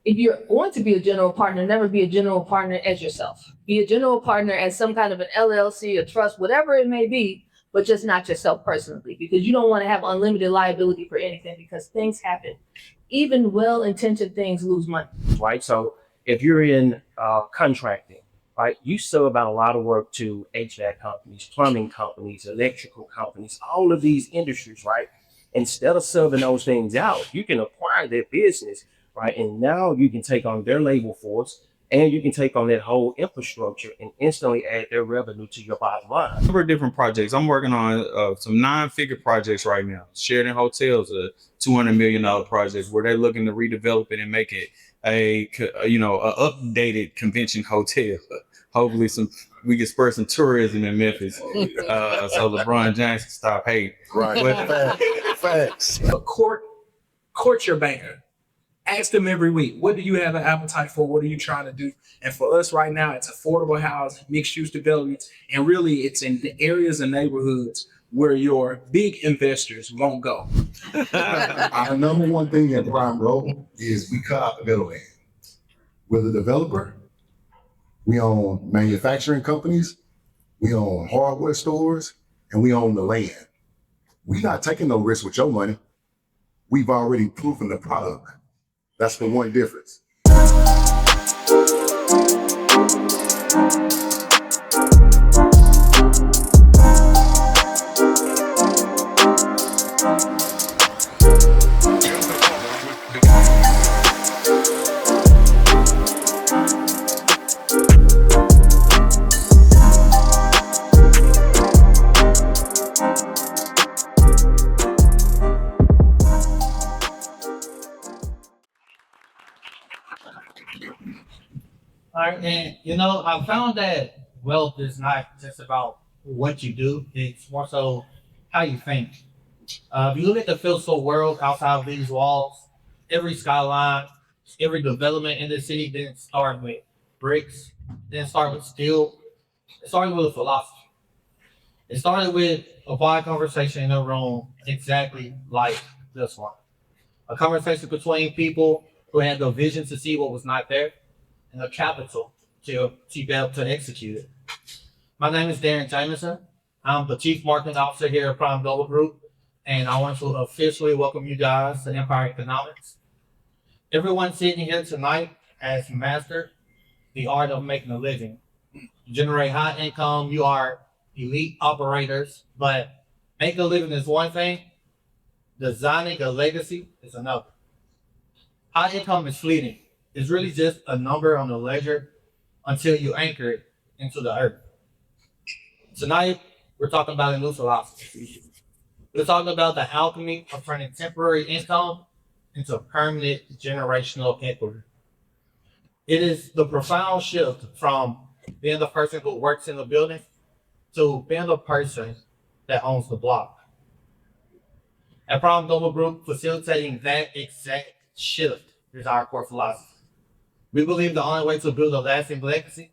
If you're going to be a general partner, never be a general partner as yourself. Be a general partner as some kind of an LLC, a trust, whatever it may be, but just not yourself personally, because you don't want to have unlimited liability for anything, because things happen. Even well-intentioned things lose money. Right. So if you're in contracting, right, you sub out a lot of work to HVAC companies, plumbing companies, electrical companies, all of these industries, right? Instead of subbing those things out, you can acquire their business, right? And now you can take on their labor force and you can take on that whole infrastructure and instantly add their revenue to your bottom line. Number of different projects. I'm working on some 9-figure projects right now. Sheraton Hotels, a $200 million project where they're looking to redevelop it and make it a updated convention hotel. Hopefully we can spur some tourism in Memphis, so LeBron James can stop hating. Right. Facts. Court your banker. Ask them every week, what do you have an appetite for? What are you trying to do? And for us right now, it's affordable housing, mixed use developments, and really it's in the areas and neighborhoods where your big investors won't go. Our number one thing at Prime Global is we cut out the middleman. We're the developer. We own manufacturing companies. We own hardware stores, and we own the land. We're not taking no risk with your money. We've already proven the product. That's the one difference. All right, and I found that wealth is not just about what you do; it's more so how you think. If you look at the physical world outside of these walls, every skyline, every development in the city didn't start with bricks, didn't start with steel. It started with a philosophy. It started with a quiet conversation in a room, exactly like this one. A conversation between people who had the vision to see what was not there and the capital to be able to execute it. My name is Darren Jameson. I'm the Chief Marketing Officer here at Prime Global Group, and I want to officially welcome you guys to Empire Economics. Everyone sitting here tonight has mastered the art of making a living. You generate high income, you are elite operators, but making a living is one thing, designing a legacy is another. High income is fleeting. It's really just a number on the ledger until you anchor it into the earth. Tonight, we're talking about a new philosophy. We're talking about the alchemy of turning temporary income into permanent generational equity. It is the profound shift from being the person who works in the building to being the person that owns the block. At Prime Global Group, facilitating that exact shift is our core philosophy. We believe the only way to build a lasting legacy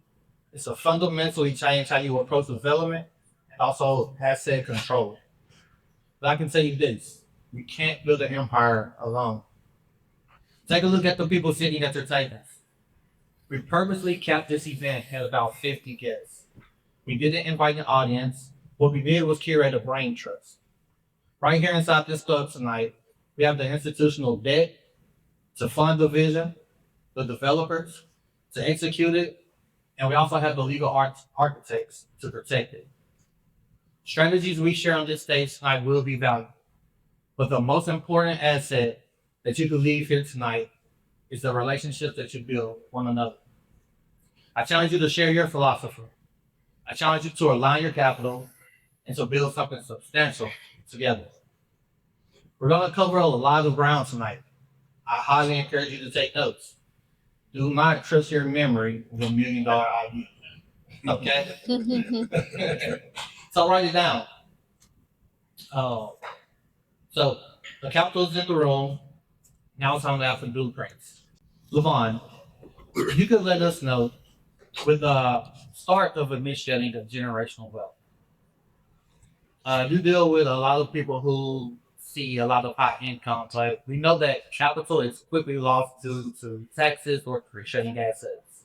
is to fundamentally change how you approach development and also asset control. But I can tell you this, we can't build an empire alone. Take a look at the people sitting at their tables. We purposely kept this event at about 50 guests. We didn't invite an audience. What we did was curate a brain trust. Right here inside this club tonight, we have the institutional debt to fund the vision, the developers to execute it, and we also have the legal architects to protect it. Strategies we share on this stage tonight will be valuable, but the most important asset that you can leave here tonight is the relationships that you build with one another. I challenge you to share your philosophy. I challenge you to align your capital and to build something substantial together. We're going to cover a lot of ground tonight. I highly encourage you to take notes. Do not trust your memory with $1 million idea. Okay? So write it down. So the capital's in the room. Now it's time to have some blueprints. Levon, you could let us know with the start of initiating of generational wealth. You deal with a lot of people who see a lot of high income, but we know that capital is quickly lost due to taxes or depreciating assets.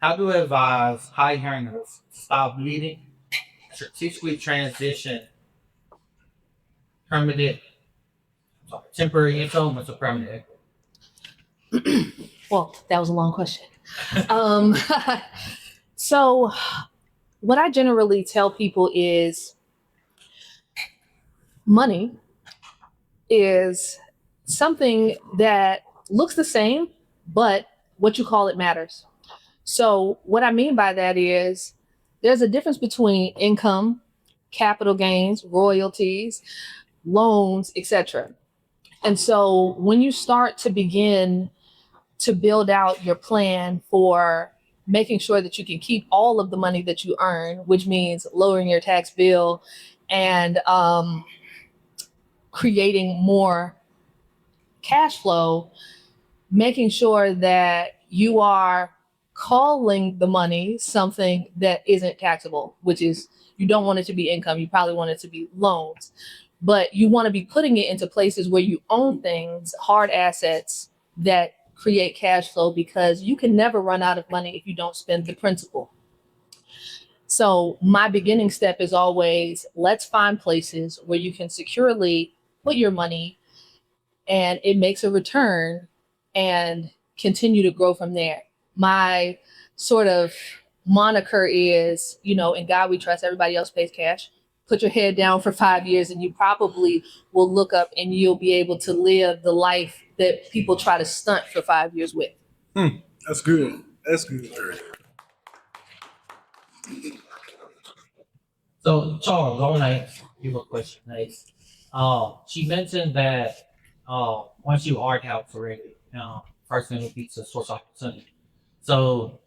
How do you advise high earners to stop bleeding, strategically transition permanent, temporary income into permanent income? Well, that was a long question. Um, so, what I generally tell people is money is something that looks the same, but what you call it matters. So, what I mean by that is there's a difference between income, capital gains, royalties, loans, etc. And so, when you start to begin to build out your plan for making sure that you can keep all of the money that you earn, which means lowering your tax bill and creating more cash flow, making sure that you are calling the money something that isn't taxable, which is you don't want it to be income. You probably want it to be loans, but you want to be putting it into places where you own things, hard assets that create cash flow, because you can never run out of money if you don't spend the principal. So my beginning step is always, let's find places where you can securely put your money and it makes a return and continue to grow from there. My sort of moniker is, in God we trust, everybody else pays cash. Put your head down for 5 years and you probably will look up and you'll be able to live the life that people try to stunt for 5 years with. That's good. That's good. So, Charles, I want to ask you a question next. She mentioned that once you are calculated, first thing would be to source opportunity. So,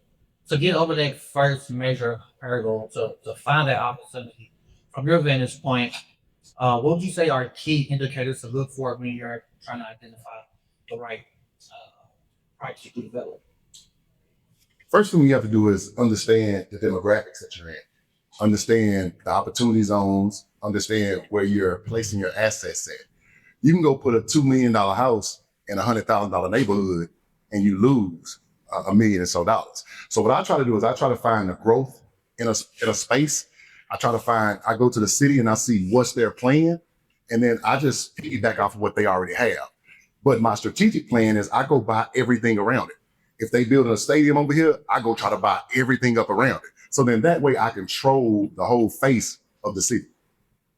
to get over that first major hurdle, to find that opportunity, from your vantage point, what would you say are key indicators to look for when you're trying to identify the right price you can develop? First thing you have to do is understand the demographics that you're in, understand the opportunity zones, understand where you're placing your assets at. You can go put a $2 million house in a $100,000 neighborhood and you lose $1 million or so dollars. So what I try to do is I try to find the growth in a space. I go to the city and I see what's their plan, and then I just piggyback off of what they already have. But my strategic plan is I go buy everything around it. If they build a stadium over here, I go try to buy everything up around it. So then that way I control the whole face of the city.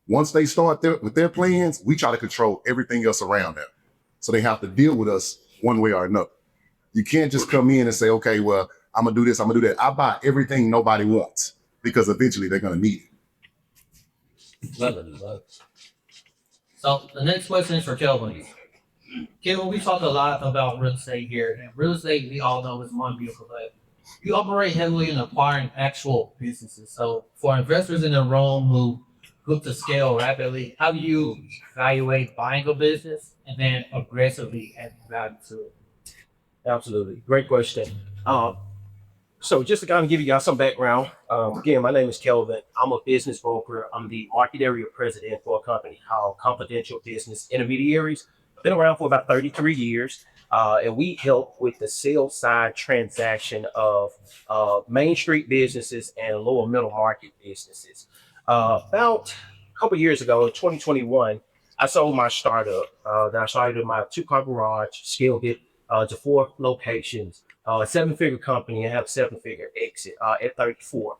Once they start with their plans, we try to control everything else around them. So they have to deal with us one way or another. You can't just come in and say, okay, well, I'm gonna do this, I'm gonna do that. I buy everything nobody wants because eventually they're gonna need it. Love it. So the next question is for Kelvin. Kelvin, we talk a lot about real estate here, and real estate we all know is one vehicle, but you operate heavily in acquiring actual businesses. So for investors in the room who look to scale rapidly, how do you evaluate buying a business and then aggressively adding value to it? Absolutely. Great question. So just to kind of give you guys some background, again, my name is Kelvin. I'm a business broker. I'm the market area president for a company called Confidential Business Intermediaries. Been around for about 33 years. And we help with the sales side transaction of Main Street businesses and lower middle market businesses. About a couple years ago, 2021, I sold my startup that I started in my 2-car garage, scaled it to 4 locations, a 7-figure company, and have a 7-figure exit at 34.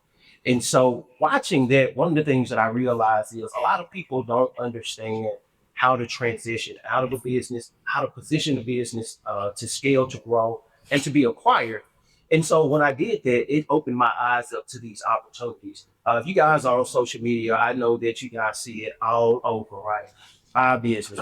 And so watching that, one of the things that I realized is a lot of people don't understand how to transition out of a business, how to position the business to scale, to grow, and to be acquired. And so when I did that, it opened my eyes up to these opportunities. If you guys are on social media, I know that you guys see it all over, right? Buy business,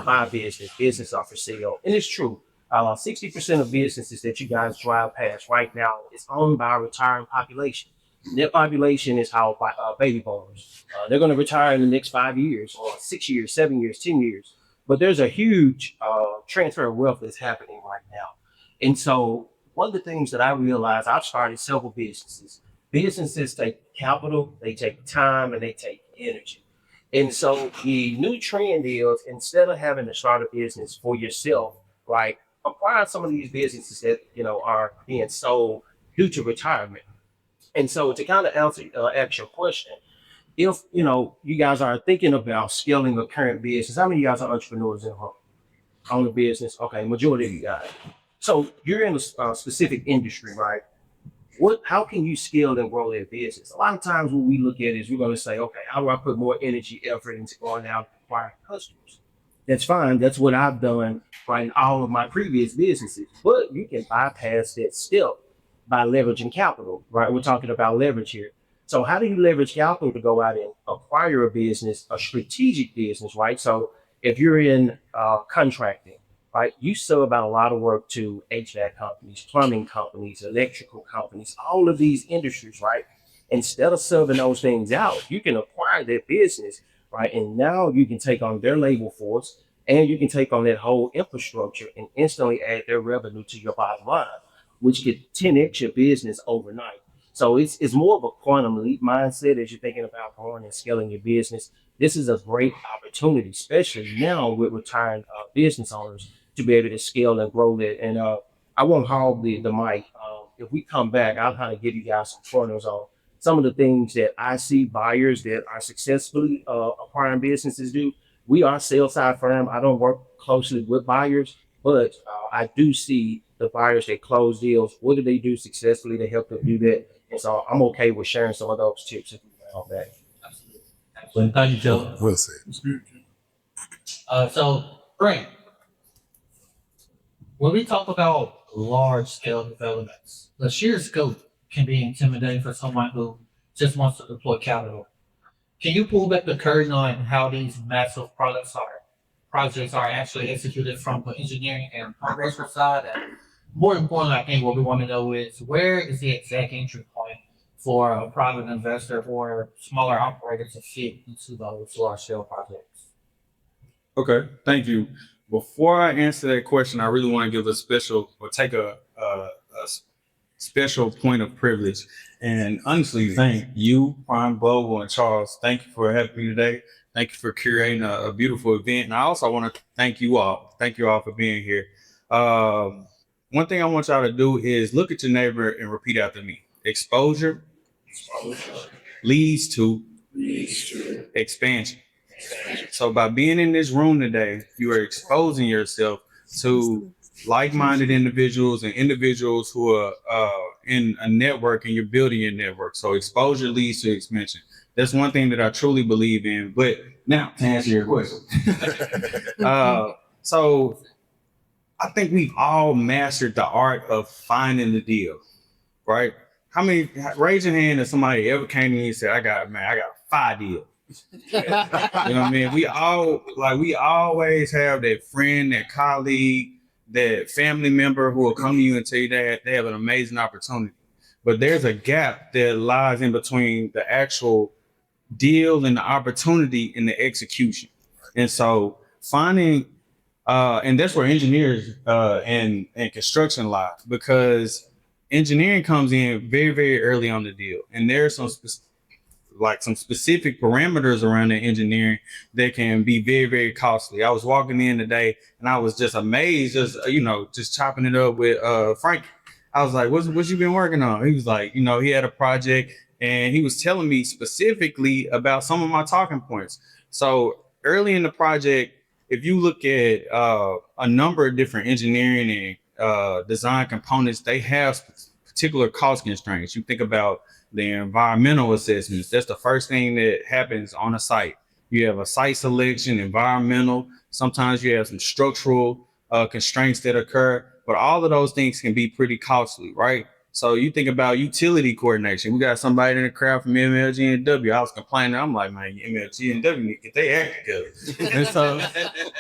business are for sale. And it's true. 60% of businesses that you guys drive past right now is owned by a retiring population. That population is housed by baby boomers. They're going to retire in the next 5 years, or 6 years, 7 years, 10 years. But there's a huge transfer of wealth that's happening right now. And so one of the things that I realized, I've started several businesses. Businesses take capital, they take time, and they take energy. And so the new trend is instead of having to start a business for yourself, right? Acquire some of these businesses that are being sold due to retirement. And so to kind of ask your question, if you guys are thinking about scaling a current business, how many of you guys are entrepreneurs in home? Own a business? Okay, majority of you guys. So you're in a specific industry, right? How can you scale and grow that business? A lot of times what we look at is we're going to say, okay, how do I put more energy, effort into going out and acquiring customers? That's fine. That's what I've done right in all of my previous businesses. But you can bypass that step by leveraging capital, right? We're talking about leverage here. So how do you leverage capital to go out and acquire a business, a strategic business, right? So if you're in contracting, right, you sell about a lot of work to HVAC companies, plumbing companies, electrical companies, all of these industries, right? Instead of serving those things out, you can acquire that business, right? And now you can take on their labor force and you can take on that whole infrastructure and instantly add their revenue to your bottom line, which could 10x your business overnight. So it's more of a quantum leap mindset as you're thinking about growing and scaling your business. This is a great opportunity, especially now with retired business owners, to be able to scale and grow that. And I won't hog the mic. If we come back, I'll kind of give you guys some pointers on some of the things that I see buyers that are successfully acquiring businesses do. We are a sales side firm. I don't work closely with buyers, but I do see the buyers that close deals. What do they do successfully to help them do that? And so I'm okay with sharing some of those tips if we round back. Absolutely. Thank you, Joe. Well said. So, Frank, when we talk about large scale developments, the sheer scope can be intimidating for someone who just wants to deploy capital. Can you pull back the curtain on how these massive projects are actually executed from the engineering and operational side? And more importantly, I think what we want to know is where is the exact entry point for a private investor or smaller operator to fit into those large scale projects? Okay, thank you. Before I answer that question, I really want to give a special or take a special point of privilege and honestly thank you, Prime Global, and Charles. Thank you for having me today. Thank you for curating a beautiful event. And I also want to thank you all. Thank you all for being here. One thing I want y'all to do is look at your neighbor and repeat after me. Exposure leads to expansion. So by being in this room today, you are exposing yourself to like-minded individuals and individuals who are in a network, and you're building your network. So exposure leads to expansion. That's one thing that I truly believe in. But now to answer your question. So I think we've all mastered the art of finding the deal, right? How many, raise your hand if somebody ever came to me and said, I got 5 deals. You know what I mean? We always have that friend, that colleague, that family member who will come to you and tell you that they have an amazing opportunity. But there's a gap that lies in between the actual deal and the opportunity and the execution. And so finding, and that's where engineers and construction lie, because engineering comes in very, very early on the deal. And there's some specific parameters around the engineering that can be very, very costly. I was walking in today and I was just amazed, just chopping it up with Frank. I was like, what you been working on? He was like, he had a project and he was telling me specifically about some of my talking points. So early in the project, if you look at a number of different engineering and design components, they have particular cost constraints. You think about the environmental assessments. That's the first thing that happens on a site. You have a site selection, environmental. Sometimes you have some structural constraints that occur, but all of those things can be pretty costly, right? So you think about utility coordination. We got somebody in the crowd from MLG and W. I was complaining. I'm like, man, MLG and W need to get their act together. And so,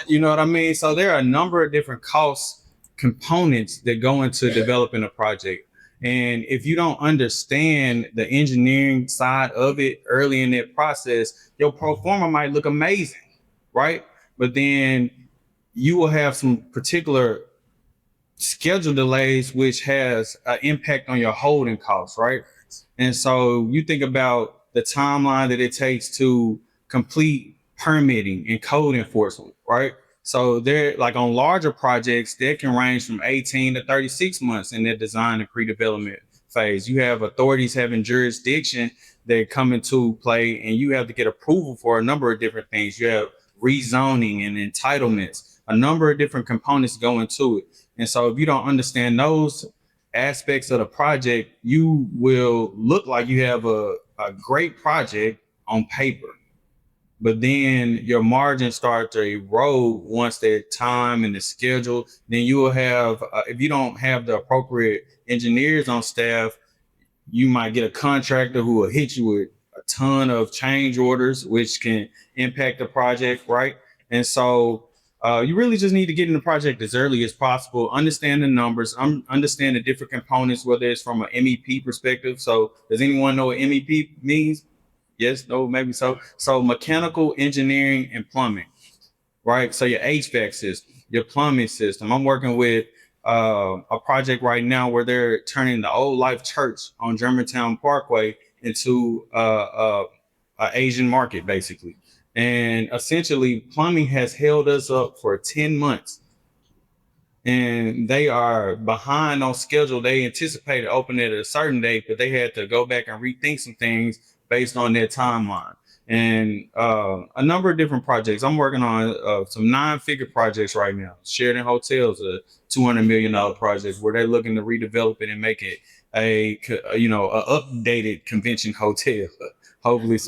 you know what I mean? So there are a number of different cost components that go into developing a project. And if you don't understand the engineering side of it early in that process, your pro forma might look amazing, right? But then you will have some particular schedule delays, which has an impact on your holding costs, right? And so you think about the timeline that it takes to complete permitting and code enforcement, right? So they're like on larger projects that can range from 18 to 36 months in their design and pre-development phase. You have authorities having jurisdiction that come into play, and you have to get approval for a number of different things. You have rezoning and entitlements, a number of different components go into it. And so if you don't understand those aspects of the project, you will look like you have a great project on paper, but then your margins start to erode once the time and the schedule. Then you will have, if you don't have the appropriate engineers on staff, you might get a contractor who will hit you with a ton of change orders, which can impact the project, right? And so you really just need to get in the project as early as possible, understand the numbers, understand the different components, whether it's from an MEP perspective. So does anyone know what MEP means? Yes, no, maybe so. So mechanical, engineering, and plumbing, right? So your HVAC system, your plumbing system. I'm working with a project right now where they're turning the Old Life Church on Germantown Parkway into a Asian market, basically. And essentially, plumbing has held us up for 10 months. And they are behind on schedule. They anticipated opening at a certain date, but they had to go back and rethink some things based on their timeline. And a number of different projects. I'm working on some 9-figure projects right now. Sheraton Hotels, a $200 million project where they're looking to redevelop it and make it a updated convention hotel. Hopefully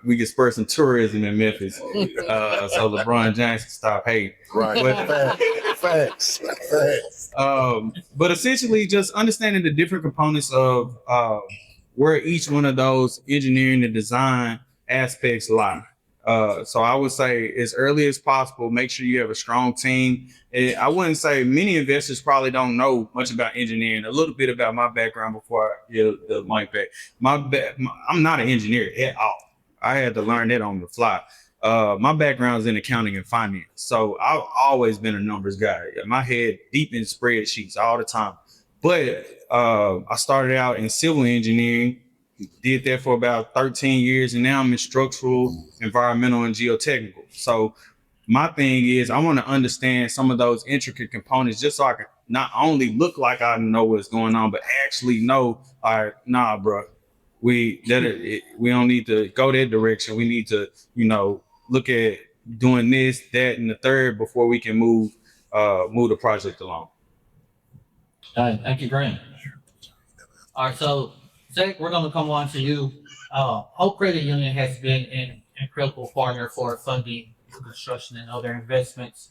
we can spur some tourism in Memphis, so LeBron James can stop hating. Right. But, Facts. but essentially, just understanding the different components of where each one of those engineering and design aspects lie. So I would say as early as possible, make sure you have a strong team. And I wouldn't say many investors probably don't know much about engineering. A little bit about my background before I get the mic back. I'm not an engineer at all. I had to learn that on the fly. My background is in accounting and finance. So I've always been a numbers guy. My head deep in spreadsheets all the time. But I started out in civil engineering, did that for about 13 years, and now I'm in structural, environmental, and geotechnical. So my thing is I want to understand some of those intricate components just so I can not only look like I know what's going on, but actually know, all right, nah, bro, we don't need to go that direction. We need to, look at doing this, that, and the third before we can move the project along. Thank you, Grant. All right, so Zach, we're going to come on to you. Hope Credit Union has been an incredible partner for funding construction and other investments.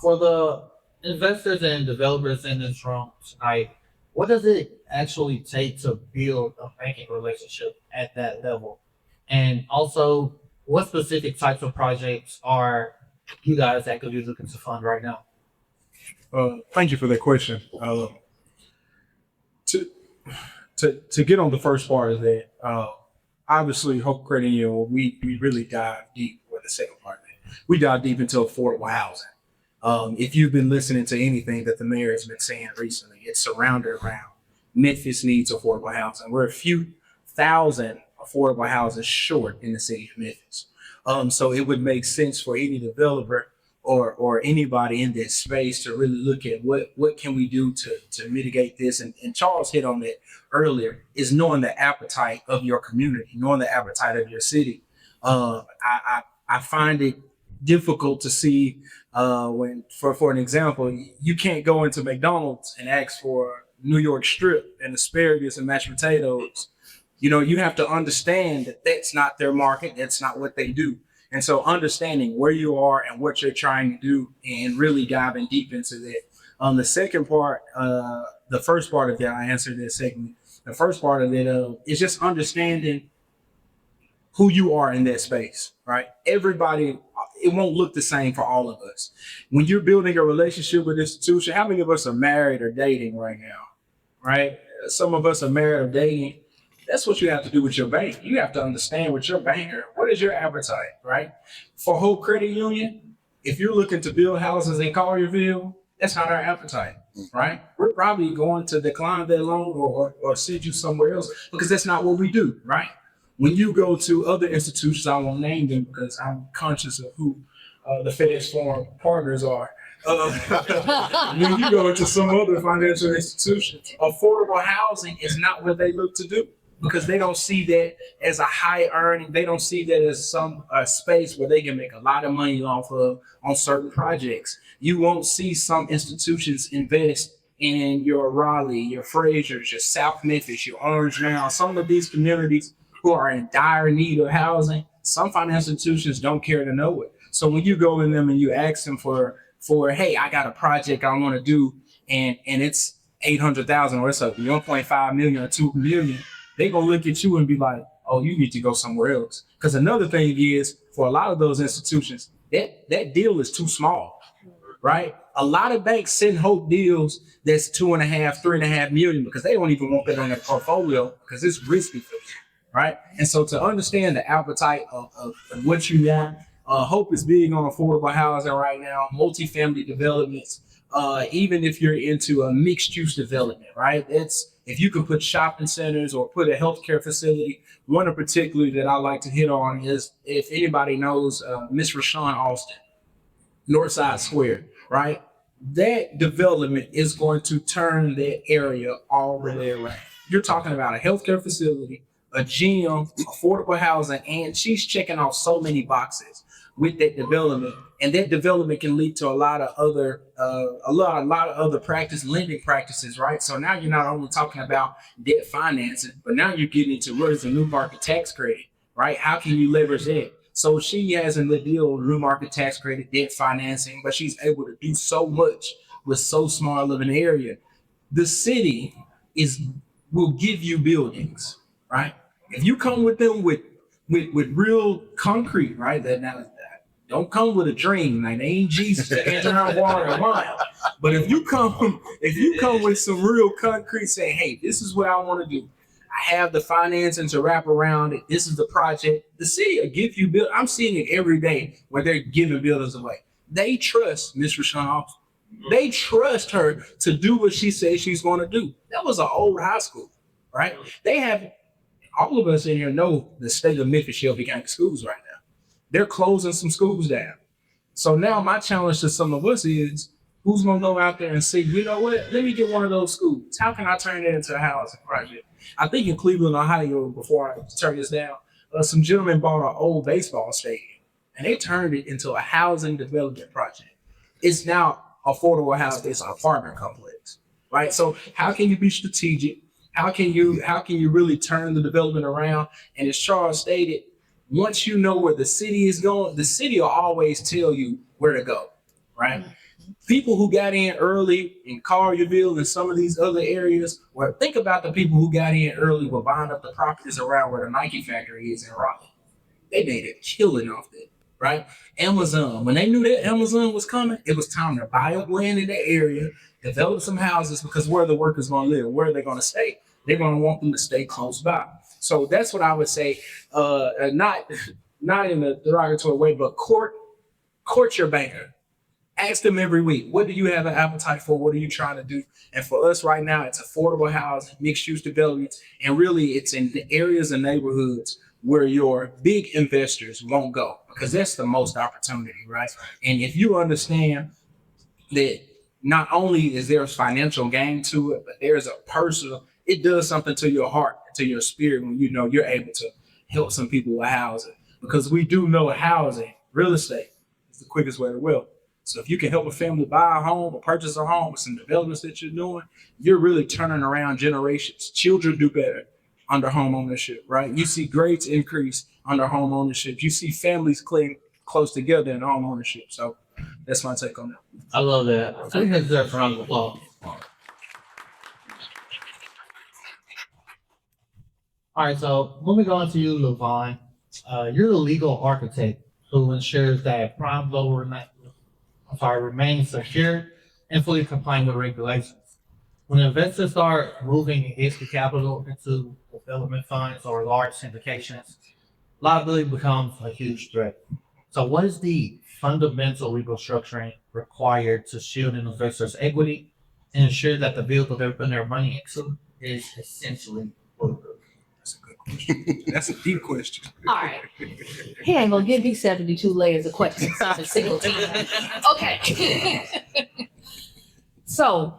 For the investors and developers in this room tonight, what does it actually take to build a banking relationship at that level? And also, what specific types of projects are you guys actively looking to fund right now? Thank you for that question. To get on the first part of that, obviously, Hope Credit Union, we really dive deep with the second part of it. We dive deep into affordable housing. If you've been listening to anything that the mayor has been saying recently, it's surrounded around Memphis needs affordable housing. We're a few thousand affordable houses short in the city of Memphis. So it would make sense for any developer or anybody in this space to really look at what can we do to mitigate this. And Charles hit on that earlier, is knowing the appetite of your community, knowing the appetite of your city. I find it difficult to see when, for an example, you can't go into McDonald's and ask for New York strip and asparagus and mashed potatoes. You have to understand that that's not their market. That's not what they do. And so understanding where you are and what you're trying to do and really diving deep into that. The second part, the first part of that, I answered that segment. The first part of it is just understanding who you are in that space, right? Everybody, it won't look the same for all of us. When you're building a relationship with an institution, how many of us are married or dating right now, right? Some of us are married or dating. That's what you have to do with your bank. You have to understand with your banker, what is your appetite, right? For Hope Credit Union, if you're looking to build houses in Collierville, that's not our appetite, right? We're probably going to decline that loan or send you somewhere else because that's not what we do, right? When you go to other institutions, I won't name them because I'm conscious of who the FedEx Forum partners are. When you go into some other financial institutions, affordable housing is not what they look to do because they don't see that as a high earning. They don't see that as some space where they can make a lot of money off of on certain projects. You won't see some institutions invest in your Raleigh, your Frasers, your South Memphis, your Orange Mound, some of these communities who are in dire need of housing. Some financial institutions don't care to know it. So when you go in them and you ask them for hey, I got a project I want to do, and it's 800,000 or it's a 1.5 million or 2 million, they gonna look at you and be like, oh, you need to go somewhere else. Because another thing is, for a lot of those institutions, that deal is too small, right? A lot of banks send hope deals that's 2.5, 3.5 million because they don't even want that on their portfolio because it's risky for them, right? And so to understand the appetite of what you want, Hope is big on affordable housing right now, multifamily developments. Even if you're into a mixed use development, right? It's if you can put shopping centers or put a healthcare facility. One in particular that I like to hit on is if anybody knows Miss Rashawn Austin, Northside Square, right? That development is going to turn that area all the way around. You're talking about a healthcare facility, a gym, affordable housing, and she's checking off so many boxes with that development, and that development can lead to a lot of other lending practices, right? So now you're not only talking about debt financing, but now you're getting into what is the new market tax credit, right? How can you leverage that? So she has a deal with new market tax credit, debt financing, but she's able to do so much with so small of an area. The city will give you buildings, right? If you come with them with real concrete, right? That now don't come with a dream, like they ain't Jesus to enter out water and wine. But if you come with some real concrete, saying, hey, this is what I want to do. I have the financing to wrap around it. This is the project. The city will give you I'm seeing it every day where they're giving buildings away. They trust Ms. Rashawn. They trust her to do what she says she's going to do. That was an old high school, right? They have all of us in here know the state of Memphis Shelby County schools right now. They're closing some schools down. So now my challenge to some of us is who's going to go out there and say, you know what, let me get one of those schools. How can I turn it into a housing project? I think in Cleveland, Ohio, before I turn this down, some gentlemen bought an old baseball stadium and they turned it into a housing development project. It's now affordable housing. It's an apartment complex, right? So how can you be strategic? How can you really turn the development around? And as Charles stated, once you know where the city is going, the city will always tell you where to go, right? People who got in early in Collierville and some of these other areas, well, think about the people who got in early were buying up the properties around where the Nike factory is in Raleigh. They made a killing off that, right? Amazon, when they knew that Amazon was coming, it was time to buy up land in that area, develop some houses, because where are the workers going to live? Where are they going to stay? They're going to want them to stay close by. So that's what I would say, not in a derogatory way, but court your banker. Ask them every week, what do you have an appetite for? What are you trying to do? And for us right now, it's affordable housing, mixed use developments, and really it's in the areas and neighborhoods where your big investors won't go, because that's the most opportunity, right? And if you understand that not only is there a financial gain to it, but there's a personal, it does something to your heart, to your spirit when you know you're able to help some people with housing. Because we do know housing, real estate is the quickest way to wealth. So if you can help a family buy a home or purchase a home with some developments that you're doing, you're really turning around generations. Children do better under home ownership, right? You see grades increase under home ownership. You see families close together in home ownership. So that's my take on that. I love that. I think that's a round of applause. All right, so moving on to you, Levon. You're the legal architect who ensures that prime loan remains secure and fully compliant with regulations. When investors start moving extra capital into development funds or large syndications, liability becomes a huge threat. So what is the fundamental legal structuring required to shield an investor's equity and ensure that the vehicle they're putting their money into is essentially bulletproof? That's a good question. That's a deep question. All right. He ain't gonna give me 72 layers of questions on a single time. Okay. So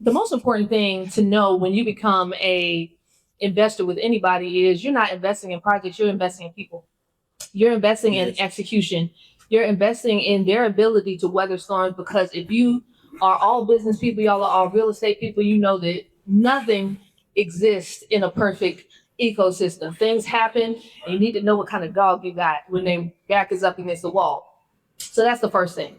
the most important thing to know when you become a investor with anybody is you're not investing in projects, you're investing in people. You're investing in execution. You're investing in their ability to weather storms, because if you are all business people, y'all are all real estate people, you know that nothing exists in a perfect ecosystem. Things happen, and you need to know what kind of dog you got when their back is up against the wall. So that's the first thing.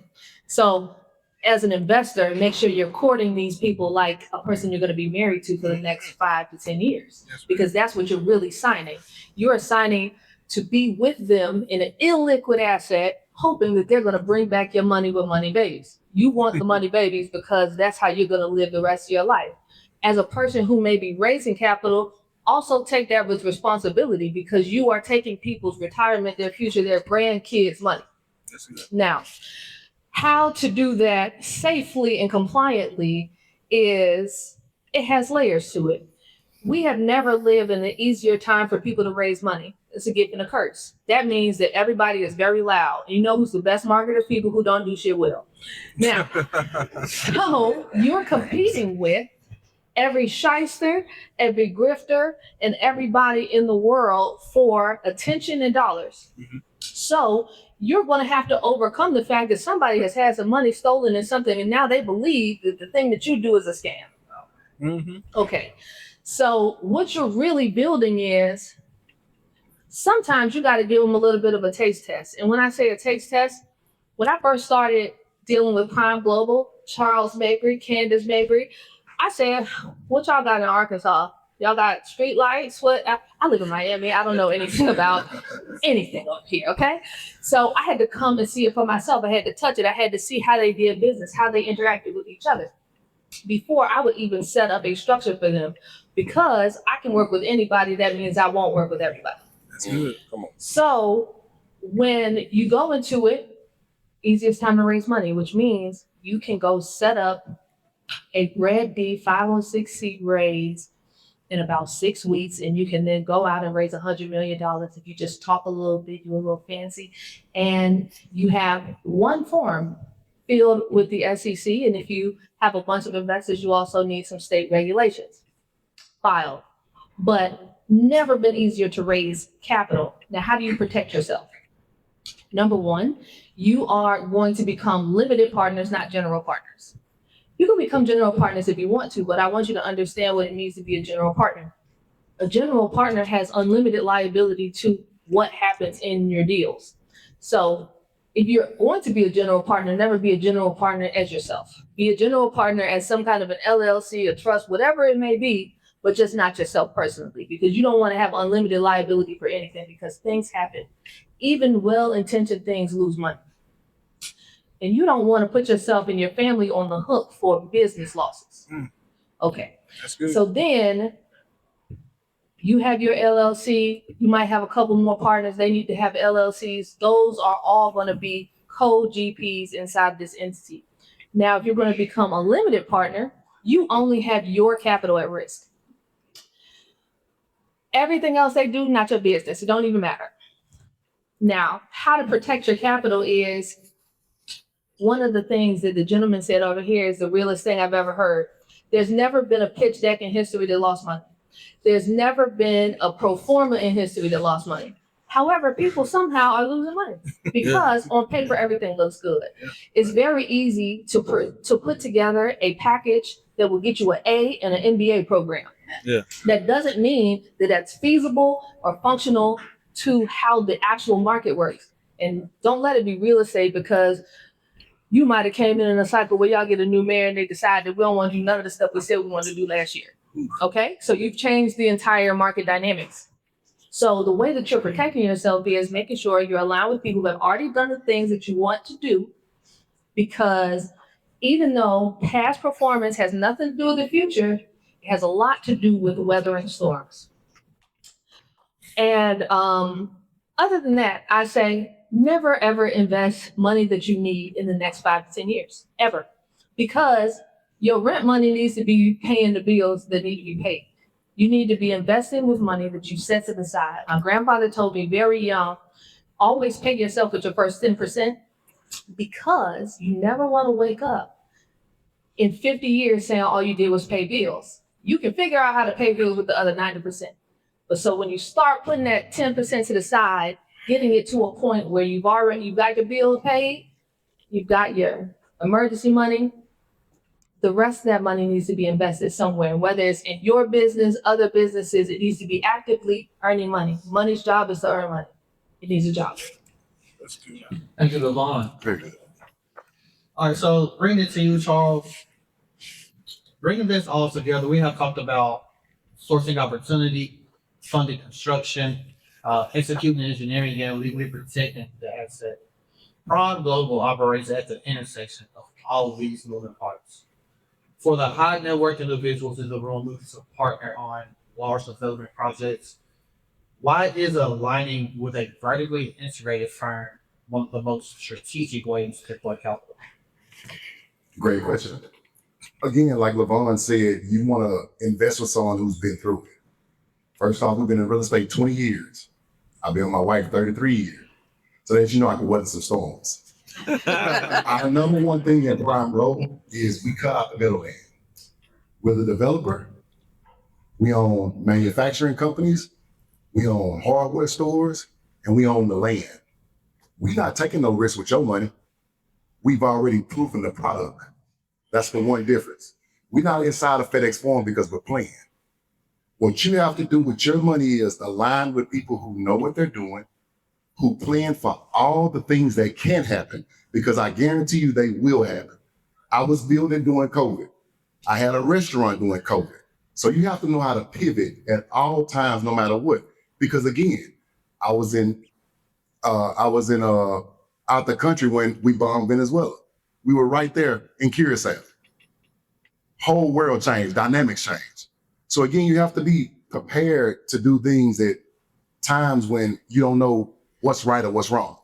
So as an investor, make sure you're courting these people like a person you're going to be married to for the next 5 to 10 years, because that's what you're really signing. You're signing to be with them in an illiquid asset, hoping that they're going to bring back your money with money babies. You want the money babies because that's how you're going to live the rest of your life. As a person who may be raising capital, also take that with responsibility, because you are taking people's retirement, their future, their grandkids' money. Now, how to do that safely and compliantly is, it has layers to it. We have never lived in an easier time for people to raise money. It's a gift and a curse. That means that everybody is very loud. You know who's the best marketers? People who don't do shit well. Now, so you're competing with every shyster, every grifter, and everybody in the world for attention and dollars. Mhm. So you're going to have to overcome the fact that somebody has had some money stolen in something, and now they believe that the thing that you do is a scam. Mm-hmm. Okay. So what you're really building is, sometimes you got to give them a little bit of a taste test. And when I say a taste test, when I first started dealing with Prime Global, Charles Mabry, Candace Mabry, I said, what y'all got in Arkansas? Y'all got street lights? What? I live in Miami. I don't know anything about anything up here, okay? So I had to come and see it for myself. I had to touch it. I had to see how they did business, how they interacted with each other before I would even set up a structure for them. Because I can work with anybody, that means I won't work with everybody. That's good. Come on. So when you go into it, easiest time to raise money, which means you can go set up a Red D 506C raise in about 6 weeks, and you can then go out and raise $100 million if you just talk a little bit, you're a little fancy, and you have one form filled with the SEC. And if you have a bunch of investors, you also need some state regulations filed. But never been easier to raise capital. Now, how do you protect yourself? Number one, you are going to become limited partners, not general partners. You can become general partners if you want to, but I want you to understand what it means to be a general partner. A general partner has unlimited liability to what happens in your deals. So if you're going to be a general partner, never be a general partner as yourself. Be a general partner as some kind of an LLC, a trust, whatever it may be, but just not yourself personally, because you don't want to have unlimited liability for anything, because things happen. Even well-intentioned things lose money. And you don't want to put yourself and your family on the hook for business losses. Okay. That's good. So then you have your LLC. You might have a couple more partners. They need to have LLCs. Those are all going to be co-GPs inside this entity. Now, if you're going to become a limited partner, you only have your capital at risk. Everything else they do, not your business. It don't even matter. Now, how to protect your capital is one of the things that the gentleman said over here is the realest thing I've ever heard. There's never been a pitch deck in history that lost money. There's never been a pro forma in history that lost money. However, people somehow are losing money because on paper, everything looks good. It's very easy to put together a package that will get you an A and an MBA program. Yeah. That doesn't mean that that's feasible or functional to how the actual market works. And don't let it be real estate, because you might have came in a cycle where y'all get a new mayor and they decide that we don't want to do none of the stuff we said we wanted to do last year. Okay? So you've changed the entire market dynamics. So the way that you're protecting yourself is making sure you're aligned with people who have already done the things that you want to do, because even though past performance has nothing to do with the future, it has a lot to do with weathering storms. And other than that, I say never ever invest money that you need in the next 5 to 10 years, ever. Because your rent money needs to be paying the bills that need to be paid. You need to be investing with money that you set to the side. My grandfather told me very young, always pay yourself with your first 10% because you never want to wake up in 50 years saying all you did was pay bills. You can figure out how to pay bills with the other 90%. But so when you start putting that 10% to the side, getting it to a point where you've got your bill paid, you've got your emergency money, the rest of that money needs to be invested somewhere. Whether it's in your business, other businesses, it needs to be actively earning money. Money's job is to earn money. It needs a job. That's good. Thank you, Levon. Very good. All right, so bringing it to you, Charles. Bringing this all together, we have talked about sourcing opportunity, funding construction, executing engineering, and legally protecting the asset. Prime Global operates at the intersection of all of these moving parts. For the high net worth individuals in the room looking to partner on large development projects, why is aligning with a vertically integrated firm one of the most strategic ways to deploy capital? Great question. Again, like LaVon said, you want to invest with someone who's been through it. First off, we've been in real estate 20 years. I've been with my wife 33 years. So that you know I can weather some storms. Our number one thing at Prime Global is we cut out the middleman. We're the developer. We own manufacturing companies. We own hardware stores, and we own the land. We're not taking no risk with your money. We've already proven the product. That's the one difference. We're not inside of FedEx Forum because we're playing. What you have to do with your money is align with people who know what they're doing, who plan for all the things that can happen, because I guarantee you they will happen. I was building during COVID. I had a restaurant during COVID. So you have to know how to pivot at all times, no matter what. Because again, I was in out the country when we bombed Venezuela. We were right there in Curacao. Whole world changed, dynamics changed. So again, you have to be prepared to do things at times when you don't know what's right or what's wrong.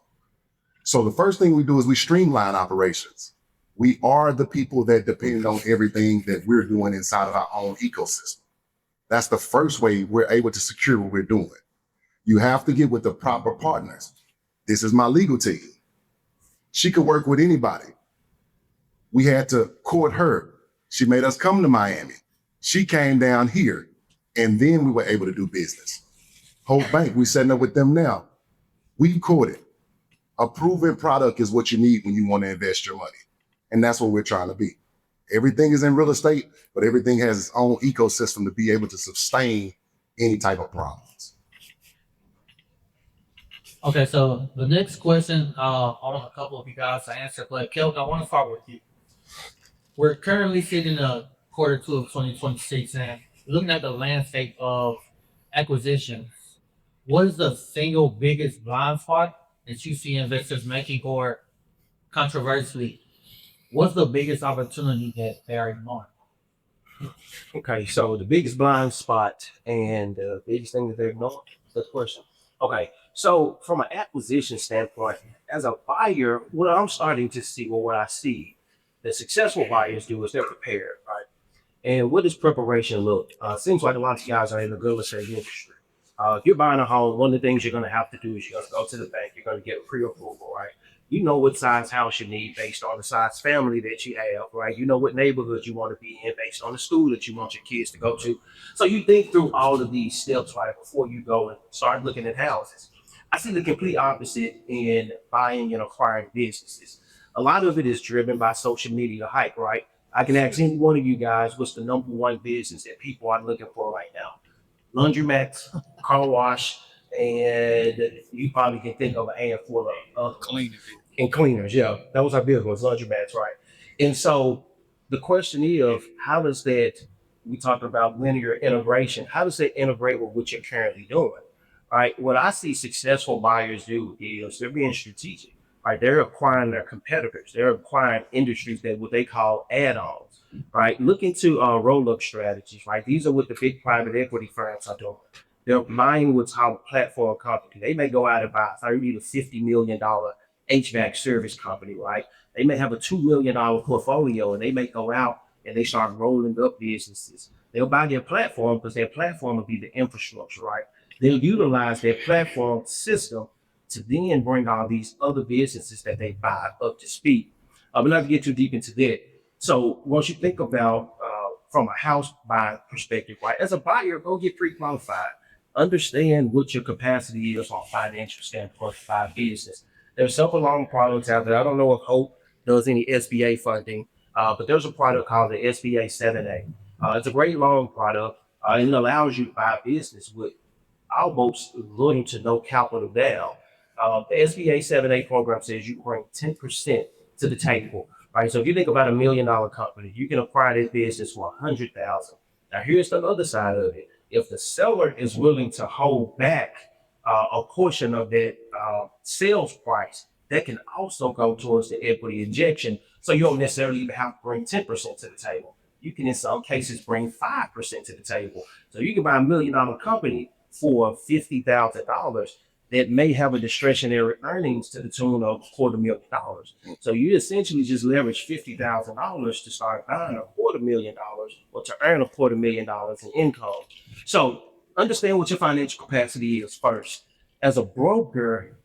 So the first thing we do is we streamline operations. We are the people that depend on everything that we're doing inside of our own ecosystem. That's the first way we're able to secure what we're doing. You have to get with the proper partners. This is my legal team. She could work with anybody. We had to court her. She made us come to Miami. She came down here, and then we were able to do business. Whole bank, we're setting up with them now. We've courted. A proven product is what you need when you want to invest your money. And that's what we're trying to be. Everything is in real estate, but everything has its own ecosystem to be able to sustain any type of problems. Okay, so the next question, I want a couple of you guys to answer, but Kelvin, I want to start with you. We're currently sitting in quarter two of 2026, and looking at the landscape of acquisitions, what is the single biggest blind spot that you see investors making, or controversially, what's the biggest opportunity that they're ignoring? Okay, so the biggest blind spot and the biggest thing that they're ignoring, that's the question. Okay, so from an acquisition standpoint, as a buyer, what I'm starting to see, or what I see that successful buyers do is they're prepared, right? And what does preparation look? Seems like a lot of guys are in the real estate industry. If you're buying a home, one of the things you're going to have to do is you're going to go to the bank. You're going to get pre-approval, right? You know what size house you need based on the size family that you have, right? You know what neighborhood you want to be in based on the school that you want your kids to go to. So you think through all of these steps, right, before you go and start looking at houses. I see the complete opposite in buying and acquiring businesses. A lot of it is driven by social media hype, right? I can ask any one of you guys, what's the number one business that people are looking for right now? Laundromats, car wash, and you probably can think of a handful of Cleaning. and cleaners. Yeah, that was our big ones, laundromats, right? And so the question is, how does that, we talked about linear integration, how does that integrate with what you're currently doing, right? What I see successful buyers do is they're being strategic, right? They're acquiring their competitors. They're acquiring industries that what they call add-ons, right? Look into roll-up strategies, right? These are what the big private equity firms are doing. They're buying what's called a platform company. They may go out and buy $30 to $50 million HVAC service company, right? They may have a $2 million portfolio, and they may go out and they start rolling up businesses. They'll buy their platform because their platform will be the infrastructure, right? They'll utilize their platform system to then bring all these other businesses that they buy up to speed. But not to get too deep into that. So once you think about from a house buying perspective, right? As a buyer, go get pre-qualified. Understand what your capacity is on a financial standpoint to buy business. There's several loan products out there. I don't know if Hope does any SBA funding, but there's a product called the SBA 7A. It's a great loan product. And it allows you to buy business with almost little to no capital down. The SBA 7A program says you bring 10% to the table, right? So if you think about $1 million company, you can acquire this business for 100,000. Now here's the other side of it. If the seller is willing to hold back a portion of that sales price, that can also go towards the equity injection. So you don't necessarily even have to bring 10% to the table. You can, in some cases, bring 5% to the table. So you can buy $1 million company for $50,000 that may have a discretionary earnings to the tune of $250,000. So you essentially just leverage $50,000 to start buying $250,000 or to earn $250,000 in income. So understand what your financial capacity is first. As a broker,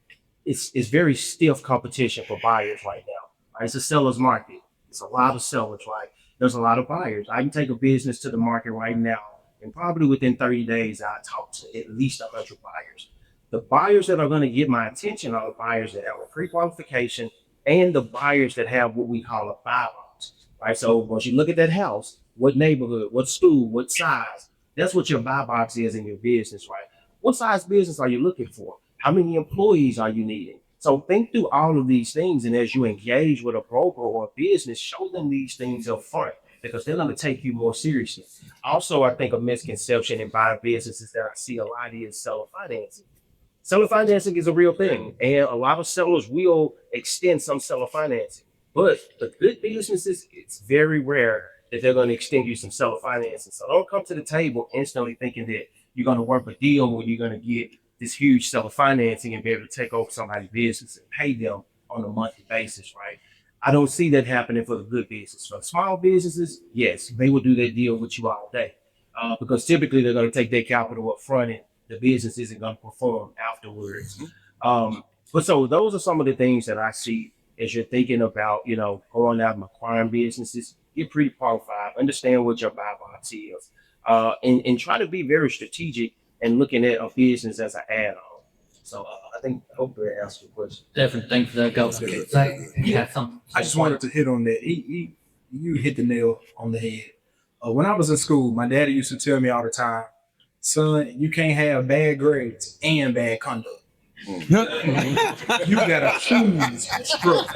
it's very stiff competition for buyers right now. Right? It's a seller's market. It's a lot of sellers, right? There's a lot of buyers. I can take a business to the market right now, and probably within 30 days, I talk to at least 100 buyers. The buyers that are going to get my attention are the buyers that have a pre-qualification and the buyers that have what we call a buy box, right? So once you look at that house, what neighborhood, what school, what size, that's what your buy box is in your business, right? What size business are you looking for? How many employees are you needing? So think through all of these things, and as you engage with a broker or a business, show them these things up front because they're going to take you more seriously. Also, I think a misconception in buying businesses that I see a lot is seller financing. Seller financing is a real thing, and a lot of sellers will extend some seller financing. But the good businesses, it's very rare that they're going to extend you some seller financing. So don't come to the table instantly thinking that you're going to work a deal where you're going to get this huge seller financing and be able to take over somebody's business and pay them on a monthly basis, right? I don't see that happening for the good business. For small businesses, yes, they will do that deal with you all day because typically they're going to take their capital up front and the business isn't going to perform afterwards. But so those are some of the things that I see as you're thinking about, going out and acquiring businesses. Get pretty qualified, understand what your buy box is, and try to be very strategic and looking at a business as an add-on. So I hope that answers your question. Definitely. Thanks for that, Go. Zach, you have something. I just wanted to hit on that. You hit the nail on the head. When I was in school, my daddy used to tell me all the time, son, you can't have bad grades and bad conduct. You gotta choose struggle.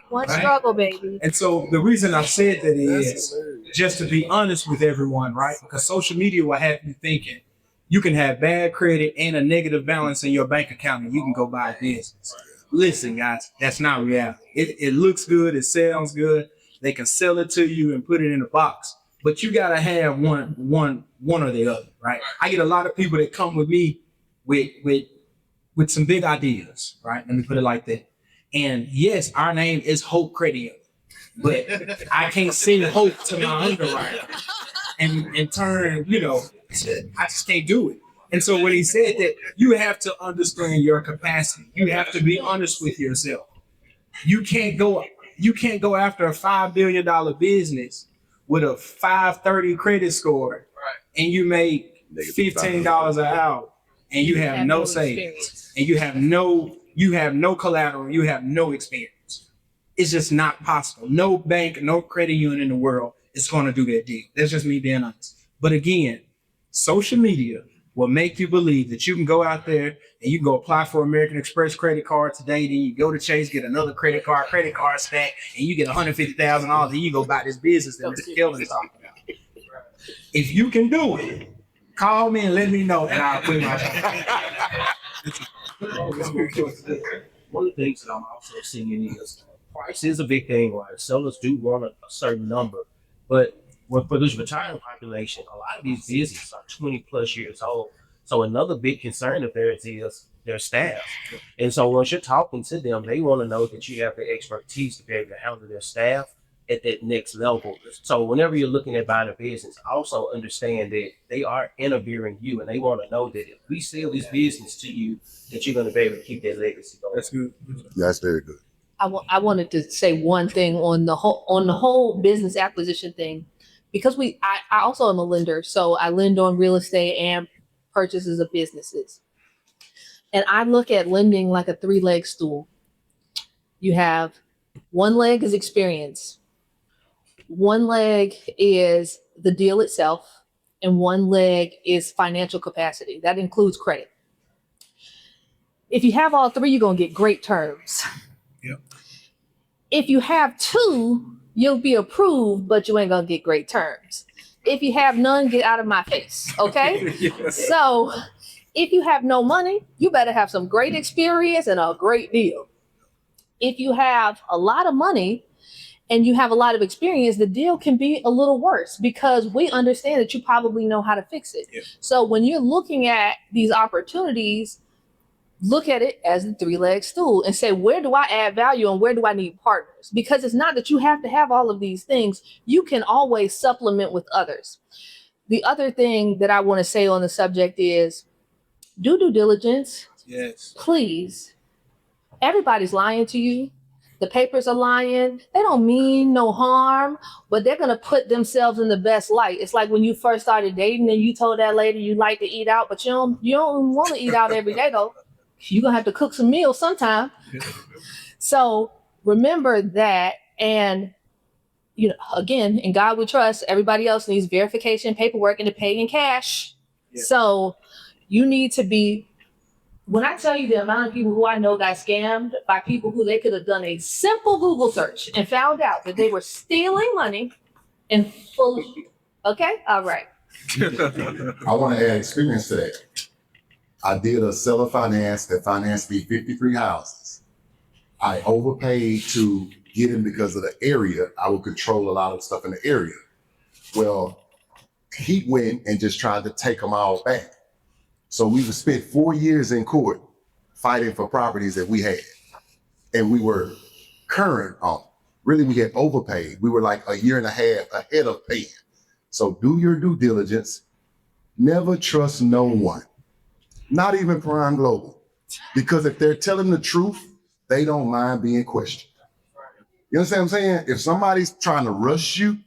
One struggle, baby. And so the reason I said that is just to be honest with everyone, right? Because social media will have you thinking you can have bad credit and a negative balance in your bank account and you can go buy a business. Listen, guys, that's not reality. It looks good, it sounds good. They can sell it to you and put it in a box, but you gotta have one or the other, right? I get a lot of people that come with me with some big ideas, right? Let me put it like that. And yes, our name is Hope Credit, but I can't send hope to my underwriter and turn, I just can't do it. And so when he said that, you have to understand your capacity. You have to be honest with yourself. You can't go after a $5 billion business with a 530 credit score, and you make $15 an hour, and you have no savings, and you have no collateral, you have no experience. It's just not possible. No bank, no credit union in the world is going to do that deal. That's just me being honest. But again, social media will make you believe that you can go out there and you can go apply for American Express credit card today, then you go to Chase, get another credit card stack, and you get $150,000, and you go buy this business that Mr. Kelvin's talking about. If you can do it, call me and let me know, and I'll put my One of the things that I'm also seeing is price is a big thing, right? Sellers do want a certain number, but for this retiring population, a lot of these businesses are 20 plus years old. So another big concern of theirs is their staff. And so once you're talking to them, they want to know that you have the expertise to be able to handle their staff at that next level. So whenever you're looking at buying a business, also understand that they are interviewing you, and they want to know that if we sell this business to you, that you're going to be able to keep that legacy going. That's good. That's very good. I wanted to say one thing on the whole business acquisition thing, because I also am a lender, so I lend on real estate and purchases of businesses. And I look at lending like a 3-leg stool. You have one leg is experience, one leg is the deal itself, and one leg is financial capacity. That includes credit. If you have all three, you're gonna get great terms. Yep. If you have two, you'll be approved, but you ain't gonna get great terms. If you have none, get out of my face, okay? Yes. So if you have no money, you better have some great experience and a great deal. If you have a lot of money and you have a lot of experience, the deal can be a little worse because we understand that you probably know how to fix it. Yeah. So when you're looking at these opportunities, look at it as the 3-leg stool and say, where do I add value and where do I need partners? Because it's not that you have to have all of these things. You can always supplement with others. The other thing that I want to say on the subject is do due diligence. Yes. Please. Everybody's lying to you. The papers are lying. They don't mean no harm, but they're going to put themselves in the best light. It's like when you first started dating and you told that lady you like to eat out, but you don't want to eat out every day though. You're going to have to cook some meals sometime. So remember that. And, again, in God we trust. Everybody else needs verification, paperwork, and to pay in cash. Yeah. So you need to be, when I tell you the amount of people who I know got scammed by people who they could have done a simple Google search and found out that they were stealing money and full of shit. Okay? All right. I want to add experience to that. I did a seller finance that financed me 53 houses. I overpaid to get him because of the area. I would control a lot of stuff in the area. Well, he went and just tried to take them all back. So we spent 4 years in court fighting for properties that we had. And we were current on. Really, we had overpaid. We were like a year and a half ahead of paying. So do your due diligence. Never trust no one. Not even Prime Global. Because if they're telling the truth, they don't mind being questioned. You understand what I'm saying? If somebody's trying to rush you,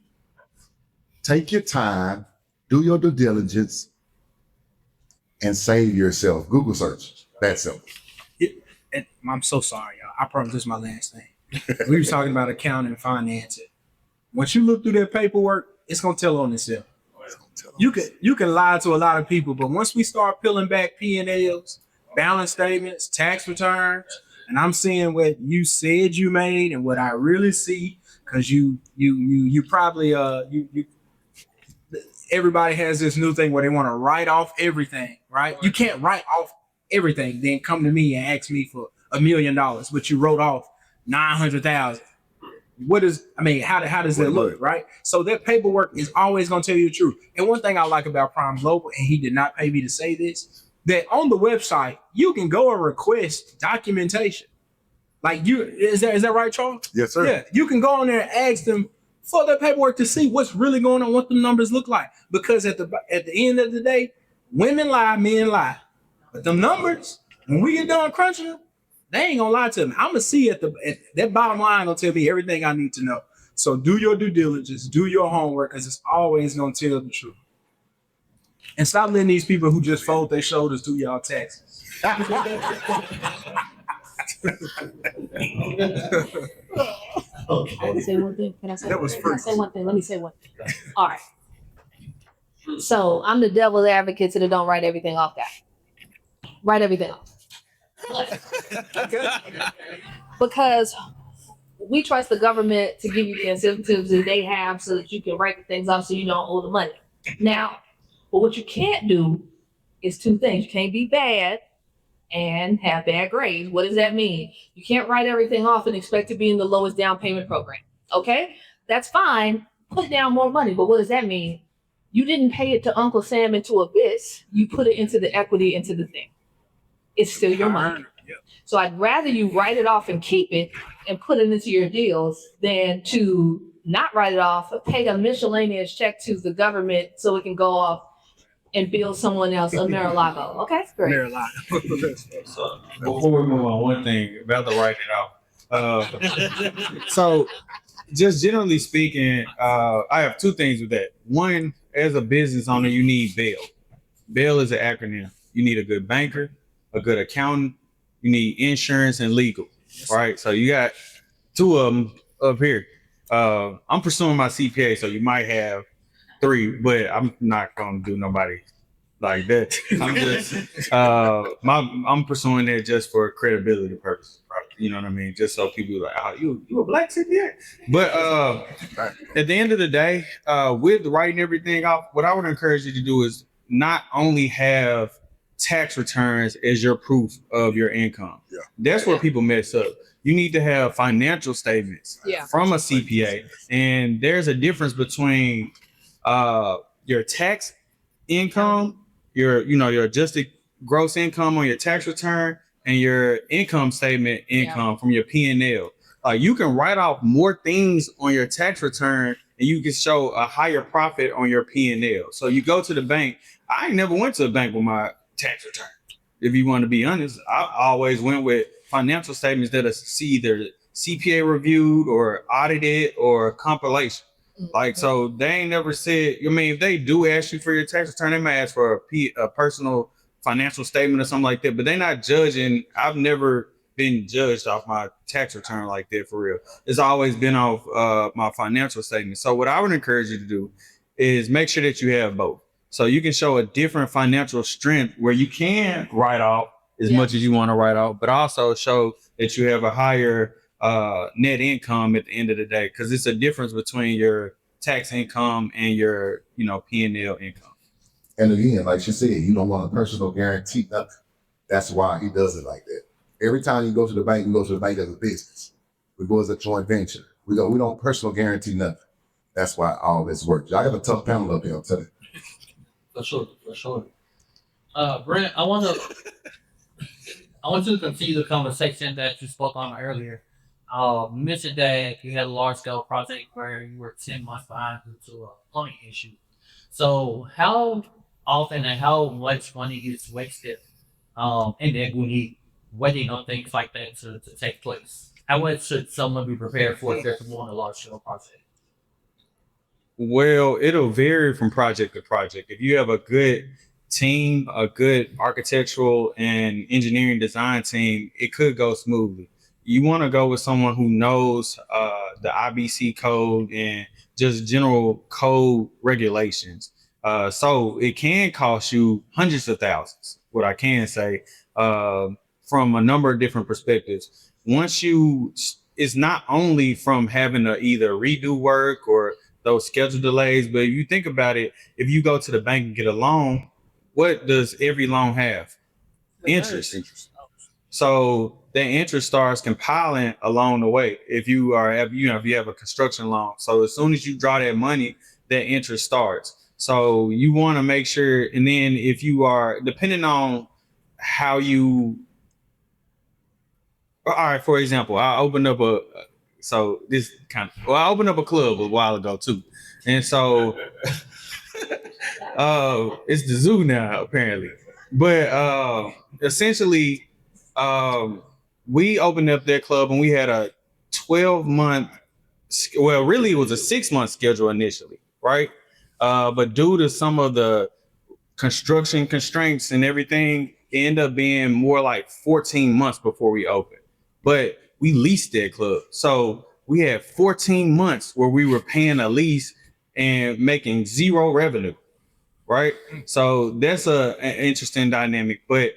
take your time, do your due diligence, and save yourself. Google search. That's simple. And I'm so sorry, y'all. I promise this is my last thing. We were talking about accounting and financing. Once you look through that paperwork, it's gonna tell on itself. You can lie to a lot of people, but once we start peeling back P&Ls, balance statements, tax returns, and I'm seeing what you said you made and what I really see, because you probably everybody has this new thing where they want to write off everything, right? You can't write off everything, then come to me and ask me for $1 million, but you wrote off 900,000. How does that look, right? So that paperwork is always going to tell you the truth. And one thing I like about Prime Global, and he did not pay me to say this, that on the website, you can go and request documentation. Like is that right, Charles? Yes, sir. Yeah, you can go on there and ask them for the paperwork to see what's really going on, what the numbers look like. Because at the end of the day, women lie, men lie. But the numbers, when we get done crunching them, they ain't gonna lie to me. I'm gonna see at that bottom line gonna tell me everything I need to know. So do your due diligence, do your homework, because it's always gonna tell the truth. And stop letting these people who just fold their shoulders do y'all taxes. Can I say one thing? That was Can I say one thing? Let me say one thing. All right. So I'm the devil's advocate to the don't write everything off guy. Write everything off. Because we trust the government to give you the incentives that they have so that you can write the things off so you don't owe the money. Now, but what you can't do is two things. You can't be bad and have bad grades. What does that mean? You can't write everything off and expect to be in the lowest down payment program. Okay? That's fine. Put down more money. But what does that mean? You didn't pay it to Uncle Sam into a bit. You put it into the equity, into the thing. It's still your money. So I'd rather you write it off and keep it and put it into your deals than to not write it off, pay a miscellaneous check to the government so it can go off and bill someone else a Mar-a-Lago. Okay, great. Maryland. So before we move on, one thing about to write it off. So just generally speaking, I have two things with that. One, as a business owner, you need bail. Bail is an acronym. You need a good banker, a good accountant, you need insurance and legal. Right? So you got two of them up here. I'm pursuing my CPA, so you might have three, but I'm not gonna do nobody like that. I'm just I'm pursuing it just for credibility purposes. You know what I mean? Just so people are like, oh, you a black CPA. But at the end of the day, with writing everything off, what I would encourage you to do is not only have tax returns as your proof of your income. Yeah. That's where people mess up. You need to have financial statements Yeah. from a CPA. And there's a difference between your tax income, your adjusted gross income on your tax return, and your income statement income from your P&L. You can write off more things on your tax return and you can show a higher profit on your P&L. So you go to the bank. I ain't never went to a bank with my tax return. If you want to be honest, I always went with financial statements that are either CPA reviewed or audited or compilation. Like, so they ain't never said, I mean, if they do ask you for your tax return, they might ask for a personal financial statement or something like that, but they're not judging. I've never been judged off my tax return like that for real. It's always been off my financial statement. So what I would encourage you to do is make sure that you have both. So you can show a different financial strength where you can write off as much as you want to write off, but also show that you have a higher net income at the end of the day, because it's a difference between your tax income and your P&L income. And again, like she said, you don't want a personal guarantee, nothing. That's why he does it like that. Every time you go to the bank, you go to the bank as a business. We go as a joint venture. We don't personal guarantee nothing. That's why all this works. Y'all have a tough panel up here, I'm telling you. For sure. Brent, I want you to continue the conversation that you spoke on earlier. You mentioned that you had a large scale project where you were 10 months behind due to a plumbing issue. So how often and how much money is wasted in equity waiting on things like that to take place? How much should someone be prepared for if they're on a large scale project? Well, it'll vary from project to project. If you have a good team, a good architectural and engineering design team, it could go smoothly. You want to go with someone who knows the IBC code and just general code regulations. So it can cost you hundreds of thousands, what I can say, from a number of different perspectives. It's not only from having to either redo work or those schedule delays, but if you think about it, if you go to the bank and get a loan, what does every loan have? Interest. So the interest starts compiling along the way. If you have a construction loan, so as soon as you draw that money, that interest starts. So you want to make sure, and then if you are depending on how you, all right, for example, I opened up I opened up a club a while ago too, and so it's the zoo now apparently, but essentially. We opened up that club and we had a 12-month, well, really it was a 6-month schedule initially, right? But due to some of the construction constraints and everything, it ended up being more like 14 months before we opened. But we leased that club. So we had 14 months where we were paying a lease and making zero revenue, right? So that's an interesting dynamic. But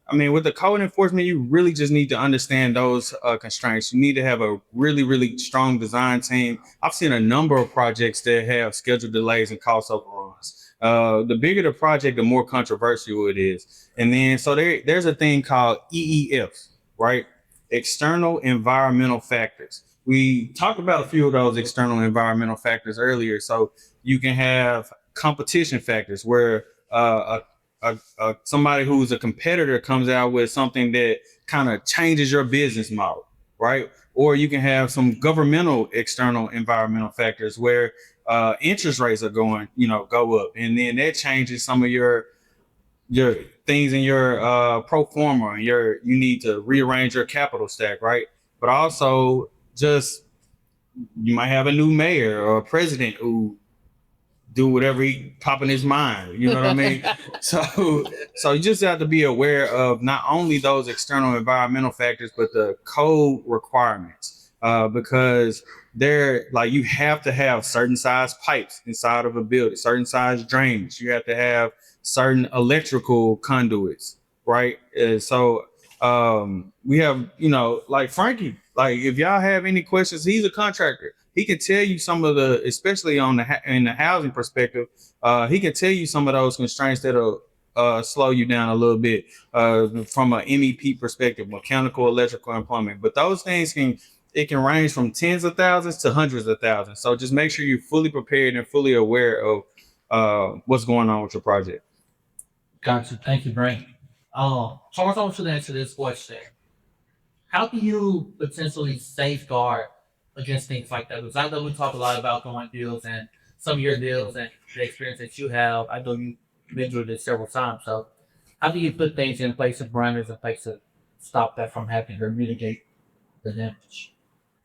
I mean, with the code enforcement, you really just need to understand those constraints. You need to have a really, really strong design team. I've seen a number of projects that have schedule delays and cost overruns. The bigger the project, the more controversial it is. And then, so there's a thing called EEFs, right? External environmental factors. We talked about a few of those external environmental factors earlier. So you can have competition factors where somebody who's a competitor comes out with something that kind of changes your business model, right? or you can have some governmental external environmental factors where interest rates are going, go up, and then that changes some of your things in your pro forma, and you need to rearrange your capital stack, right? But also just you might have a new mayor or a president who do whatever he pop in his mind. You know what I mean? So you just have to be aware of not only those external environmental factors, but the code requirements, because they're like, you have to have certain size pipes inside of a building, certain size drains. You have to have certain electrical conduits, right? We have, like Frankie, like if y'all have any questions, he's a contractor. He can tell you some of the, especially in the housing perspective, he can tell you some of those constraints that'll slow you down a little bit from an MEP perspective, mechanical, electrical, and plumbing. But those things can range from tens of thousands to hundreds of thousands. So just make sure you're fully prepared and fully aware of what's going on with your project. Gotcha. Thank you, Brent. So I want you to answer this question. How do you potentially safeguard against things like that? Because I know we talk a lot about going deals and some of your deals and the experience that you have. I know you've been through this several times. So how do you put things in place and parameters in place to stop that from happening or mitigate the damage?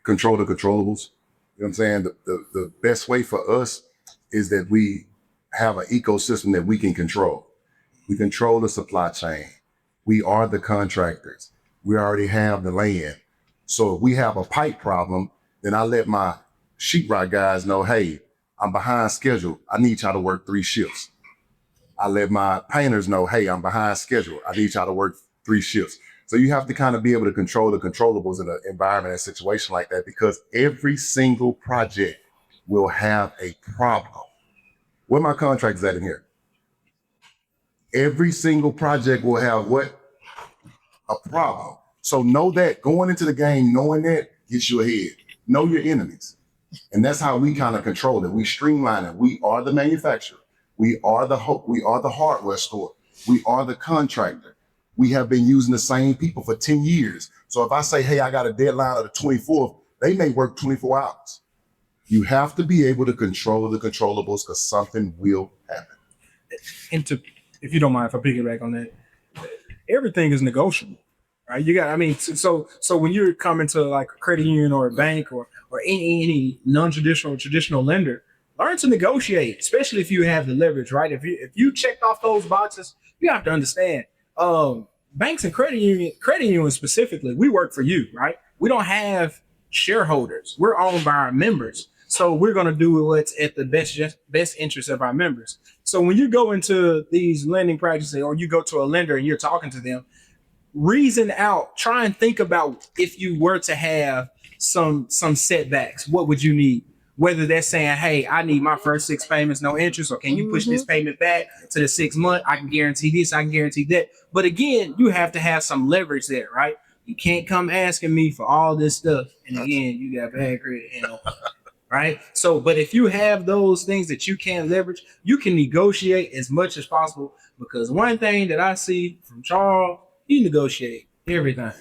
Control the controllables. You know what I'm saying? The best way for us is that we have an ecosystem that we can control. We control the supply chain. We are the contractors. We already have the land. So if we have a pipe problem, then I let my sheetrock guys know, hey, I'm behind schedule. I need y'all to work 3 shifts. I let my painters know, hey, I'm behind schedule. I need y'all to work 3 shifts. So you have to kind of be able to control the controllables in an environment and situation like that, because every single project will have a problem. Where my contractors at in here? Every single project will have what? A problem. So know that going into the game, knowing that gets you ahead. Know your enemies. And that's how we kind of control it. We streamline it. We are the manufacturer. We are the hardware store. We are the contractor. We have been using the same people for 10 years. So if I say, hey, I got a deadline of the 24th, they may work 24 hours. You have to be able to control the controllables because something will happen. And if you don't mind if I piggyback on that, everything is negotiable, right? So when you're coming to like a credit union or a bank or any non-traditional or traditional lender, learn to negotiate, especially if you have the leverage, right? If you checked off those boxes, you have to understand, banks and credit unions specifically, we work for you, right? We don't have shareholders. We're owned by our members. So we're going to do what's at the best interest of our members. So when you go into these lending practices or you go to a lender and you're talking to them, reason out, try and think about if you were to have some setbacks, what would you need? Whether they're saying, hey, I need my first 6 payments, no interest, or can you push this payment back to the 6 month? I can guarantee this, I can guarantee that. But again, you have to have some leverage there, right? You can't come asking me for all this stuff. And again, you got bad credit, right? So, but if you have those things that you can leverage, you can negotiate as much as possible, because one thing that I see from Charles, he negotiate everything.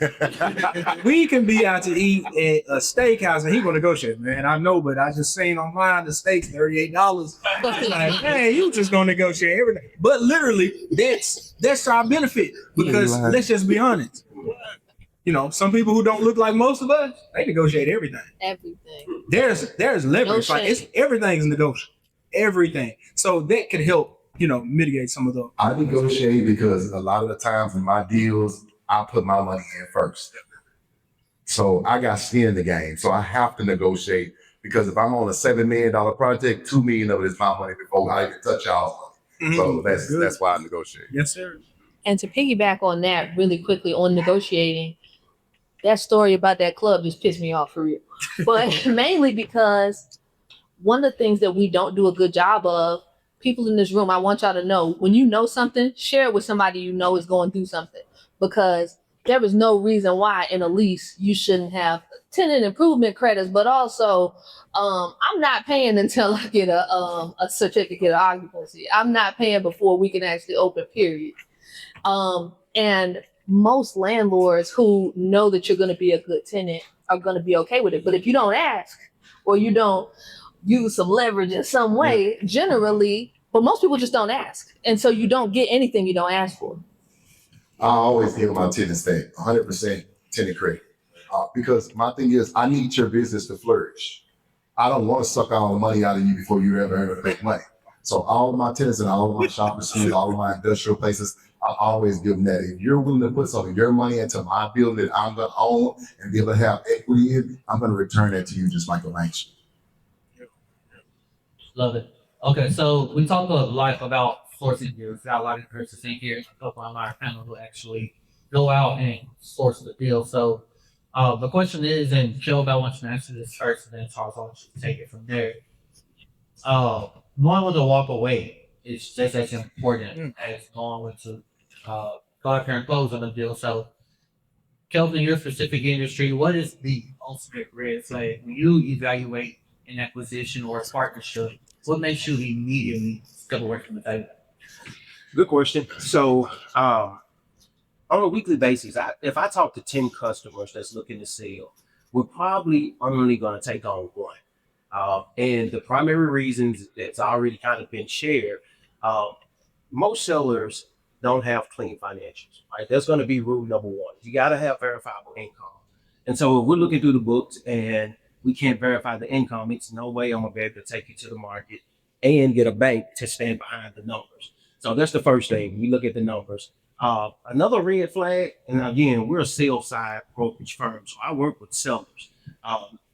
We can be out to eat at a steakhouse and he gonna negotiate, man. I know, but I just seen online the steak's $38. Like, hey, you just gonna negotiate everything. But literally, that's our benefit, because let's just be honest. Some people who don't look like most of us, they negotiate everything. Everything. There's leverage. No like everything's negotiable. Everything. So that could help, mitigate some of those. I negotiate because a lot of the times in my deals, I put my money in first. So I got skin in the game. So I have to negotiate, because if I'm on a $7 million project, $2 million of it is my money before I even touch y'all's money. So that's why I negotiate. Yes, sir. And to piggyback on that really quickly on negotiating, that story about that club just pissed me off for real. But mainly because one of the things that we don't do a good job of, people in this room, I want y'all to know, when you know something, share it with somebody you know is going through something. Because there is no reason why in a lease you shouldn't have tenant improvement credits, but also I'm not paying until I get a certificate of occupancy. I'm not paying before we can actually open, period. And most landlords who know that you're going to be a good tenant are going to be okay with it. But if you don't ask or you don't use some leverage in some way, generally, but most people just don't ask. And so you don't get anything you don't ask for. I always give my tenants that 100% tenant credit. Because my thing is, I need your business to flourish. I don't want to suck all the money out of you before you ever make money. So all of my tenants and all of my shopping centers, all of my industrial places, I always give them that. If you're willing to put some of your money into my building that I'm going to own and be able to have equity in, I'm going to return that to you just like a bank should. Love it. Okay, so we talked a lot about sourcing deals. Got a lot of persons in here. A couple on our panel who actually go out and source the deal. So the question is, and Joe, I want you to answer this first, and then Charles, I want you to take it from there. Knowing when to walk away is just as important as knowing when to go out there and close on the deal. So, Kelvin, your specific industry, what is the ultimate red flag when you evaluate an acquisition or a partnership? What makes you immediately step away from the table? Good question. So, on a weekly basis, if I talk to 10 customers that's looking to sell, we're probably only going to take on one. And the primary reasons that's already kind of been shared, most sellers don't have clean financials, right? That's going to be rule number one. You got to have verifiable income. And so if we're looking through the books and we can't verify the income, it's no way I'm going to be able to take you to the market and get a bank to stand behind the numbers. So that's the first thing. We look at the numbers. Another red flag, and again, we're a sales side brokerage firm, so I work with sellers.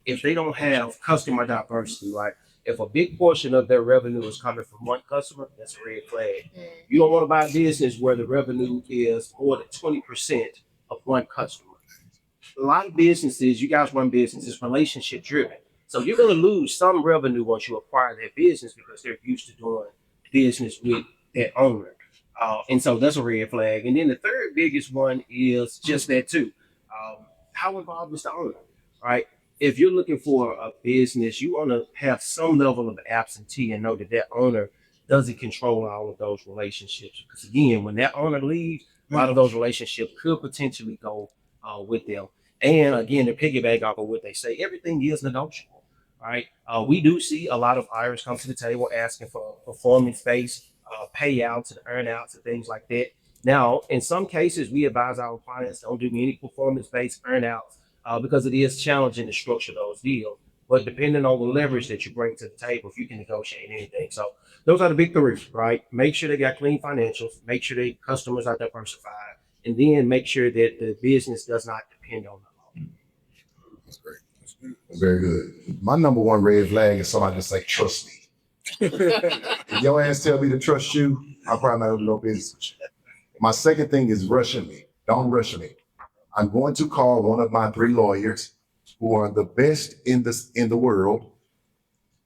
If they don't have customer diversity, right? If a big portion of their revenue is coming from one customer, that's a red flag. You don't want to buy a business where the revenue is more than 20% of one customer. A lot of businesses, you guys run businesses relationship driven. So you're going to lose some revenue once you acquire that business because they're used to doing business with that owner. And so that's a red flag. And then the third biggest one is just that too. How involved is the owner, right? If you're looking for a business, you want to have some level of absentee and know that that owner doesn't control all of those relationships. Because again, when that owner leaves, a lot of those relationships could potentially go with them. And again, to piggyback off of what they say, everything is negotiable, right? We do see a lot of buyers come to the table asking for performance-based payouts and earnouts and things like that. Now, in some cases, we advise our clients don't do any performance-based earnouts because it is challenging to structure those deals. But depending on the leverage that you bring to the table, if you can negotiate anything. So those are the big three, right? Make sure they got clean financials, make sure their customers are diversified, and then make sure that the business does not depend on the law. That's great. That's very good. My number one red flag is somebody just say, trust me. If your ass tell me to trust you, I probably not have no business with you. My second thing is rushing me. Don't rush me. I'm going to call one of my 3 lawyers who are the best in the world,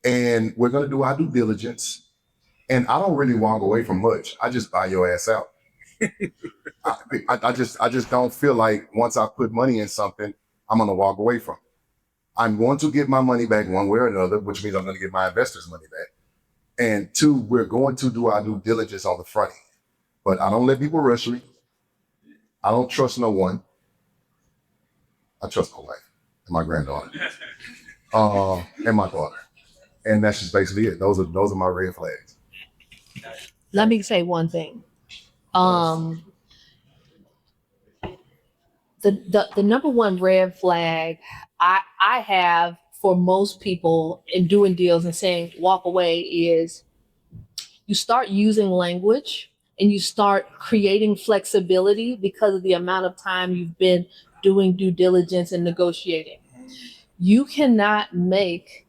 and we're going to do our due diligence. And I don't really walk away from much. I just buy your ass out. I just don't feel like once I put money in something, I'm going to walk away from it. I'm going to get my money back one way or another, which means I'm going to get my investors' money back. And 2, we're going to do our due diligence on the front end. But I don't let people rush me. I don't trust no one. I trust my wife and my granddaughter, and my daughter. And that's just basically it. Those are my red flags. Let me say one thing. The number one red flag I have for most people in doing deals and saying walk away is you start using language and you start creating flexibility because of the amount of time you've been doing due diligence and negotiating. You cannot make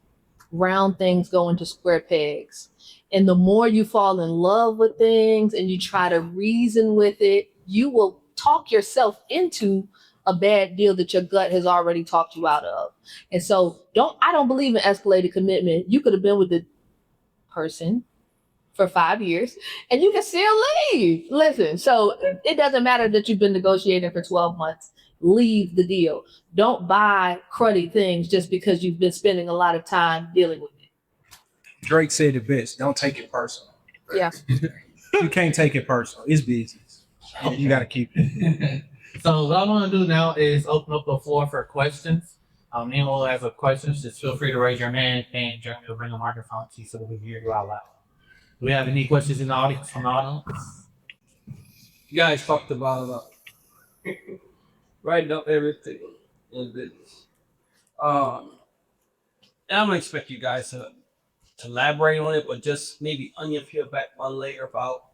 round things go into square pegs. And the more you fall in love with things and you try to reason with it, you will talk yourself into a bad deal that your gut has already talked you out of. And so I don't believe in escalated commitment. You could have been with the person for 5 years and you can still leave. Listen, so it doesn't matter that you've been negotiating for 12 months. Leave the deal. Don't buy cruddy things just because you've been spending a lot of time dealing with it. Drake said it best. Don't take it personal. Yeah. You can't take it personal. It's business. You got to keep it. So what I want to do now is open up the floor for questions. Anyone who has a question, just feel free to raise your hand and Jeremy will bring a microphone to you so we can hear you out loud. Do we have any questions in the audience from the audience? You guys talked about writing up everything in business. And I'm gonna expect you guys to elaborate on it, but just maybe onion peel back one layer about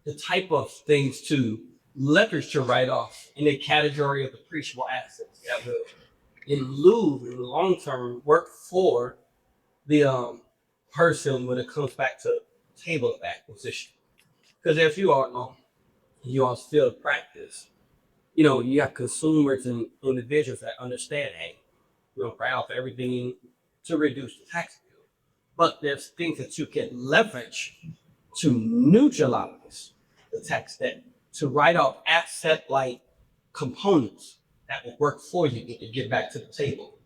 the type of things to leverage to write off in the category of depreciable assets that will, in lieu, in the long term, work for the person when it comes back to table of acquisition. Because if you all know, you all still practice, you got consumers and individuals that understand, hey, write off everything to reduce the tax bill. But there's things that you can leverage to neutralize the tax debt, to write off asset-like components that will work for you to get back to the table.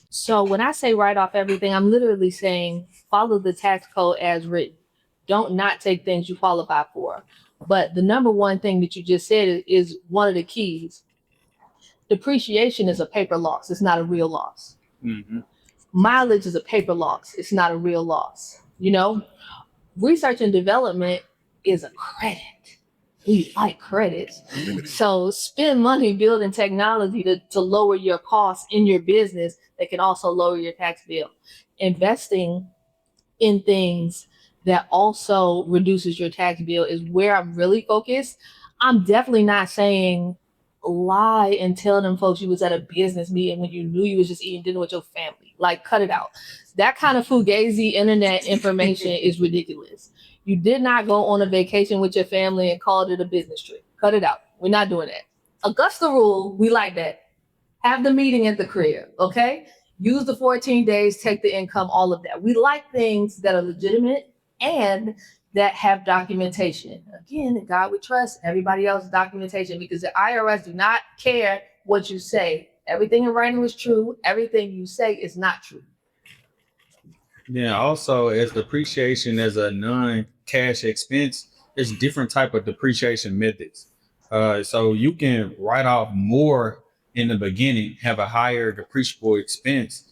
So when I say write off everything, I'm literally saying follow the tax code as written. Don't not take things you qualify for. But the number one thing that you just said is one of the keys. Depreciation is a paper loss. It's not a real loss. Mm-hmm. Mileage is a paper loss. It's not a real loss. Research and development is a credit. We like credits. So spend money building technology to lower your costs in your business that can also lower your tax bill. Investing in things that also reduces your tax bill is where I'm really focused. I'm definitely not saying lie and tell them folks you was at a business meeting when you knew you was just eating dinner with your family. Like, cut it out. That kind of fugazi internet information is ridiculous. You did not go on a vacation with your family and called it a business trip. Cut it out. We're not doing that. Augusta rule, we like that. Have the meeting at the crib, okay? Use the 14 days, take the income, all of that. We like things that are legitimate and that have documentation. Again, in God we trust, everybody else's documentation, because the IRS do not care what you say. Everything in writing is true. Everything you say is not true. Yeah, also as depreciation as a non-cash expense, there's different type of depreciation methods. So you can write off more in the beginning, have a higher depreciable expense,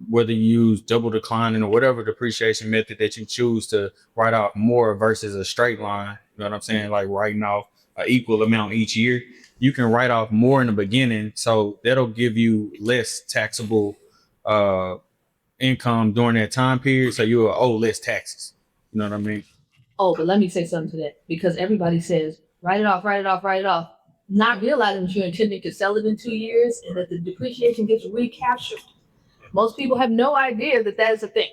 whether you use double declining or whatever depreciation method that you choose to write off more versus a straight line. You know what I'm saying? Like writing off an equal amount each year. You can write off more in the beginning, so that'll give you less taxable income during that time period, so you will owe less taxes. You know what I mean? Oh, but let me say something to that, because everybody says, write it off, write it off, write it off, not realizing that you're intending to sell it in 2 years and that the depreciation gets recaptured. Most people have no idea that that is a thing.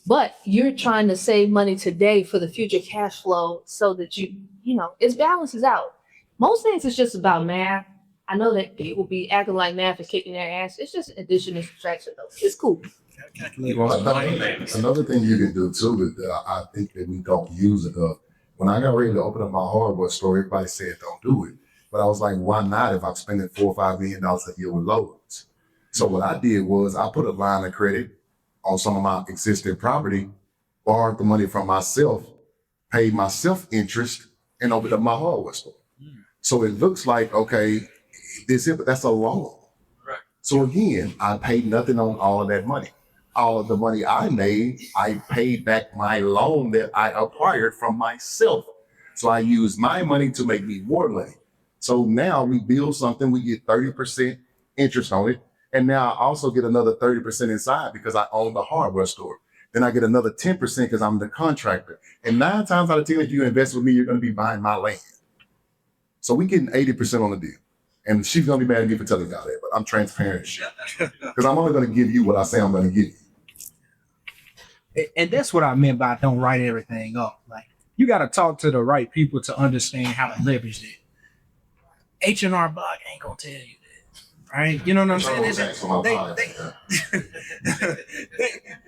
But you're trying to save money today for the future cash flow so that it balances out. Most things is just about math. I know that people be acting like math is kicking their ass. It's just addition and subtraction though. It's cool. Another thing you can do too that I think that we don't use enough. When I got ready to open up my hardware store, everybody said don't do it. But I was like, why not if I'm spending $4 or $5 million a year with loans? So what I did was I put a line of credit on some of my existing property, borrowed the money from myself, paid myself interest, and opened up my hardware store. So it looks like, okay, that's a loan. Right. So again, I paid nothing on all of that money. All of the money I made, I paid back my loan that I acquired from myself. So I used my money to make me more money. So now we build something, we get 30% interest on it. And now I also get another 30% inside because I own the hardware store. Then I get another 10% because I'm the contractor. And 9 times out of 10, if you invest with me, you're going to be buying my land. So we getting 80% on the deal. And she's going to be mad at me for telling y'all that, but I'm transparent because I'm only going to give you what I say I'm going to give you. And that's what I meant by don't write everything up. Like, you got to talk to the right people to understand how to leverage it. H&R Block ain't going to tell you that, right? You know what I'm saying?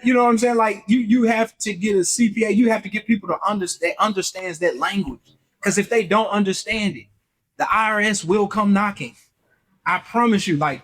You know what I'm saying? Like, you have to get a CPA. You have to get people to understands that language. Because if they don't understand it, the IRS will come knocking. I promise you, like,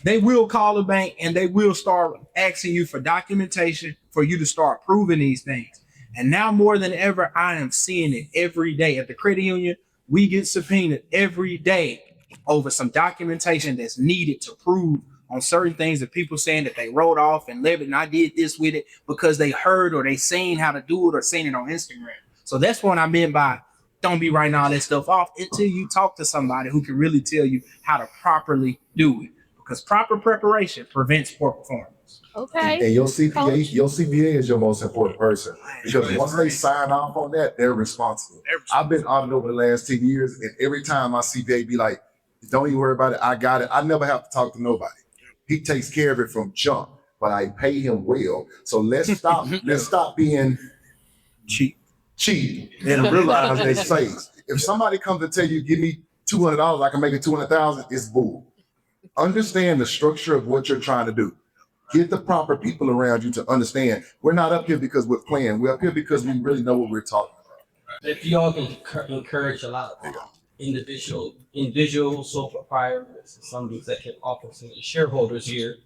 they will call the bank and they will start asking you for documentation for you to start proving these things. And now more than ever, I am seeing it every day. At the credit union, we get subpoenaed every day over some documentation that's needed to prove on certain things that people saying that they wrote off and lived it and I did this with it because they heard or they seen how to do it or seen it on Instagram. So that's what I meant by don't be writing all that stuff off until you talk to somebody who can really tell you how to properly do it. Because proper preparation prevents poor performance. Okay. And your Coach. CPA is your most important person because once they sign off on that, they're responsible. I've been audited over the last 10 years, and every time my CPA be like, "Don't even worry about it. I got it." I never have to talk to nobody. He takes care of it from jump, but I pay him well. So let's stop. Let's stop being cheap and realize they say if somebody comes to tell you, "Give me $200, I can make it 200,000," it's bull. Understand the structure of what you're trying to do. Get the proper people around you to understand we're not up here because we're playing. We're up here because we really know what we're talking about. If y'all can encourage a lot of individual sole proprietors, some executive officers, and shareholders here,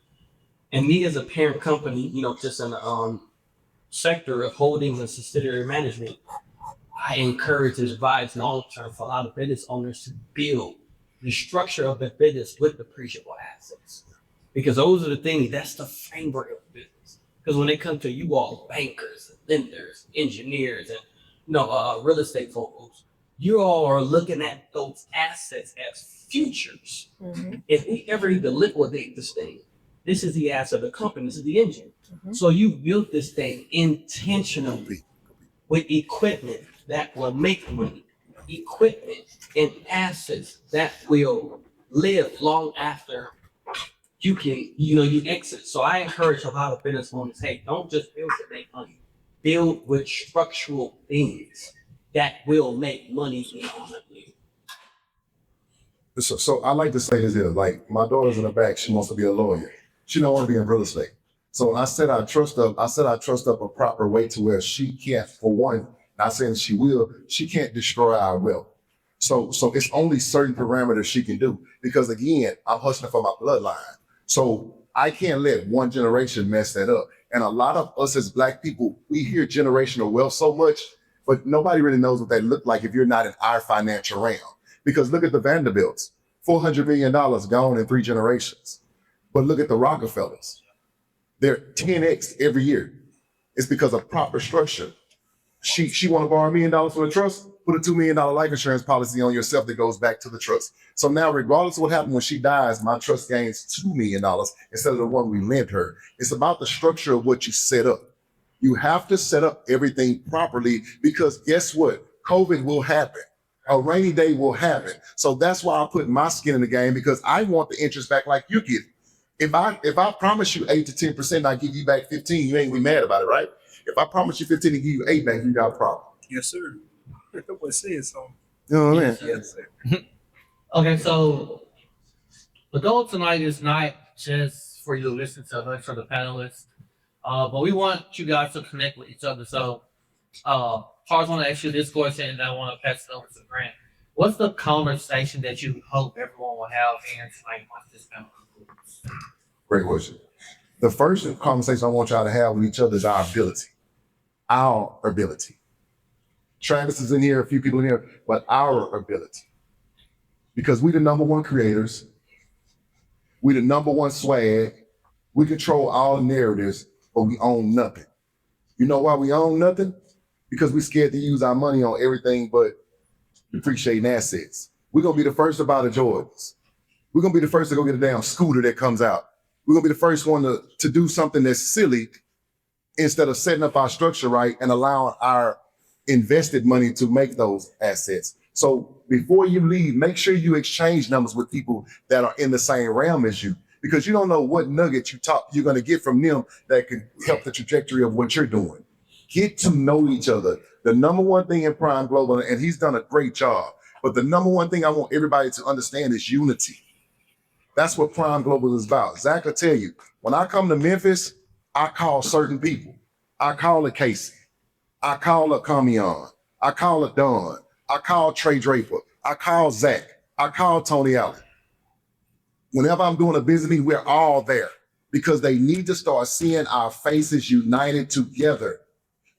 and me as a parent company, just in the sector of holdings and subsidiary management, I encourage and advise long term for a lot of business owners to build the structure of the business with depreciable assets. Because those are the things, that's the framework of business. Because when it comes to you all bankers, lenders, engineers, and real estate folks, you all are looking at those assets as futures. Mm-hmm. If we ever need to liquidate this thing, this is the asset of the company, this is the engine. Mm-hmm. So you built this thing intentionally with equipment that will make money, equipment and assets that will live long after you can, you exit. So I encourage a lot of business owners, hey, don't just build to make money. Build with structural things that will make money economically. So I like to say this here, like my daughter's in the back, she wants to be a lawyer. She don't want to be in real estate. So I set our trust up a proper way to where she can't, for one, not saying she will, she can't destroy our wealth. So it's only certain parameters she can do because again, I'm hustling for my bloodline. So I can't let one generation mess that up. And a lot of us as Black people, we hear generational wealth so much, but nobody really knows what they look like if you're not in our financial realm. Because look at the Vanderbilts, $400 million gone in 3 generations. But look at the Rockefellers. They're 10x every year. It's because of proper structure. She want to borrow $1 million from the trust, put a $2 million life insurance policy on yourself that goes back to the trust. So now, regardless of what happens when she dies, my trust gains $2 million instead of the one we lent her. It's about the structure of what you set up. You have to set up everything properly because guess what? COVID will happen. A rainy day will happen. So that's why I put my skin in the game because I want the interest back like you get. If I promise you 8 to 10% and I give you back 15, you ain't gonna be mad about it, right? If I promise you 15 and give you 8 back, you got a problem. Yes, sir. What says so? You know what I mean? Yes, sir. Okay, so the goal tonight is not just for you to listen to us or the panelists, but we want you guys to connect with each other. So, Charles, I want to ask you this question, and I want to pass it over to Grant. What's the conversation that you hope everyone will have and tonight once this panel concludes? Great question. The first conversation I want y'all to have with each other is our ability. Our ability. Travis is in here, a few people in here, but our ability. Because we the number one creators. We the number one swag. We control all narratives, but we own nothing. You know why we own nothing? Because we're scared to use our money on everything but depreciating assets. We're gonna be the first to buy the Jordans. We're gonna be the first to go get a damn scooter that comes out. We're gonna be the first one to do something that's silly instead of setting up our structure right and allowing our invested money to make those assets. So before you leave, make sure you exchange numbers with people that are in the same realm as you, because you don't know what nugget you're gonna get from them that can help the trajectory of what you're doing. Get to know each other. The number one thing in Prime Global, and he's done a great job, but the number one thing I want everybody to understand is unity. That's what Prime Global is about. Zach will tell you, when I come to Memphis, I call certain people. I call a Casey. I call a Camion. I call a Don. I call Trey Draper. I call Zach. I call Tony Allen. Whenever I'm doing a business meeting, we're all there because they need to start seeing our faces united together.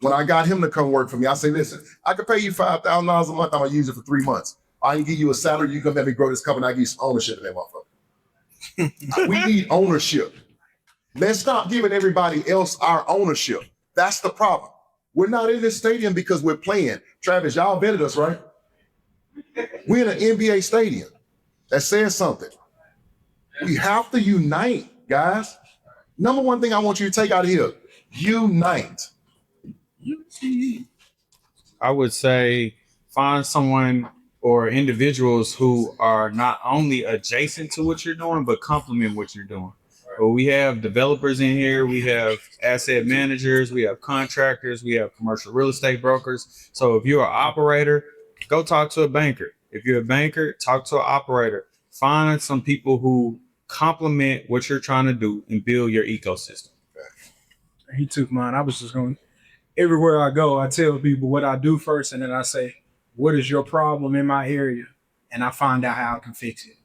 When I got him to come work for me, I say, listen, I can pay you $5,000 a month. I'm gonna use it for 3 months. I can give you a salary. You can let me grow this company. I give you some ownership in that motherfucker. We need ownership. Let's stop giving everybody else our ownership. That's the problem. We're not in this stadium because we're playing. Travis, y'all vetted us, right? We're in an NBA stadium. That says something. We have to unite, guys. Number one thing I want you to take out of here, unite. I would say find someone or individuals who are not only adjacent to what you're doing, but complement what you're doing. Well, we have developers in here, we have asset managers, we have contractors, we have commercial real estate brokers. So if you're an operator, go talk to a banker. If you're a banker, talk to an operator. Find some people who complement what you're trying to do and build your ecosystem. He took mine. I was just going, everywhere I go, I tell people what I do first, and then I say, what is your problem in my area? And I find out how I can fix it.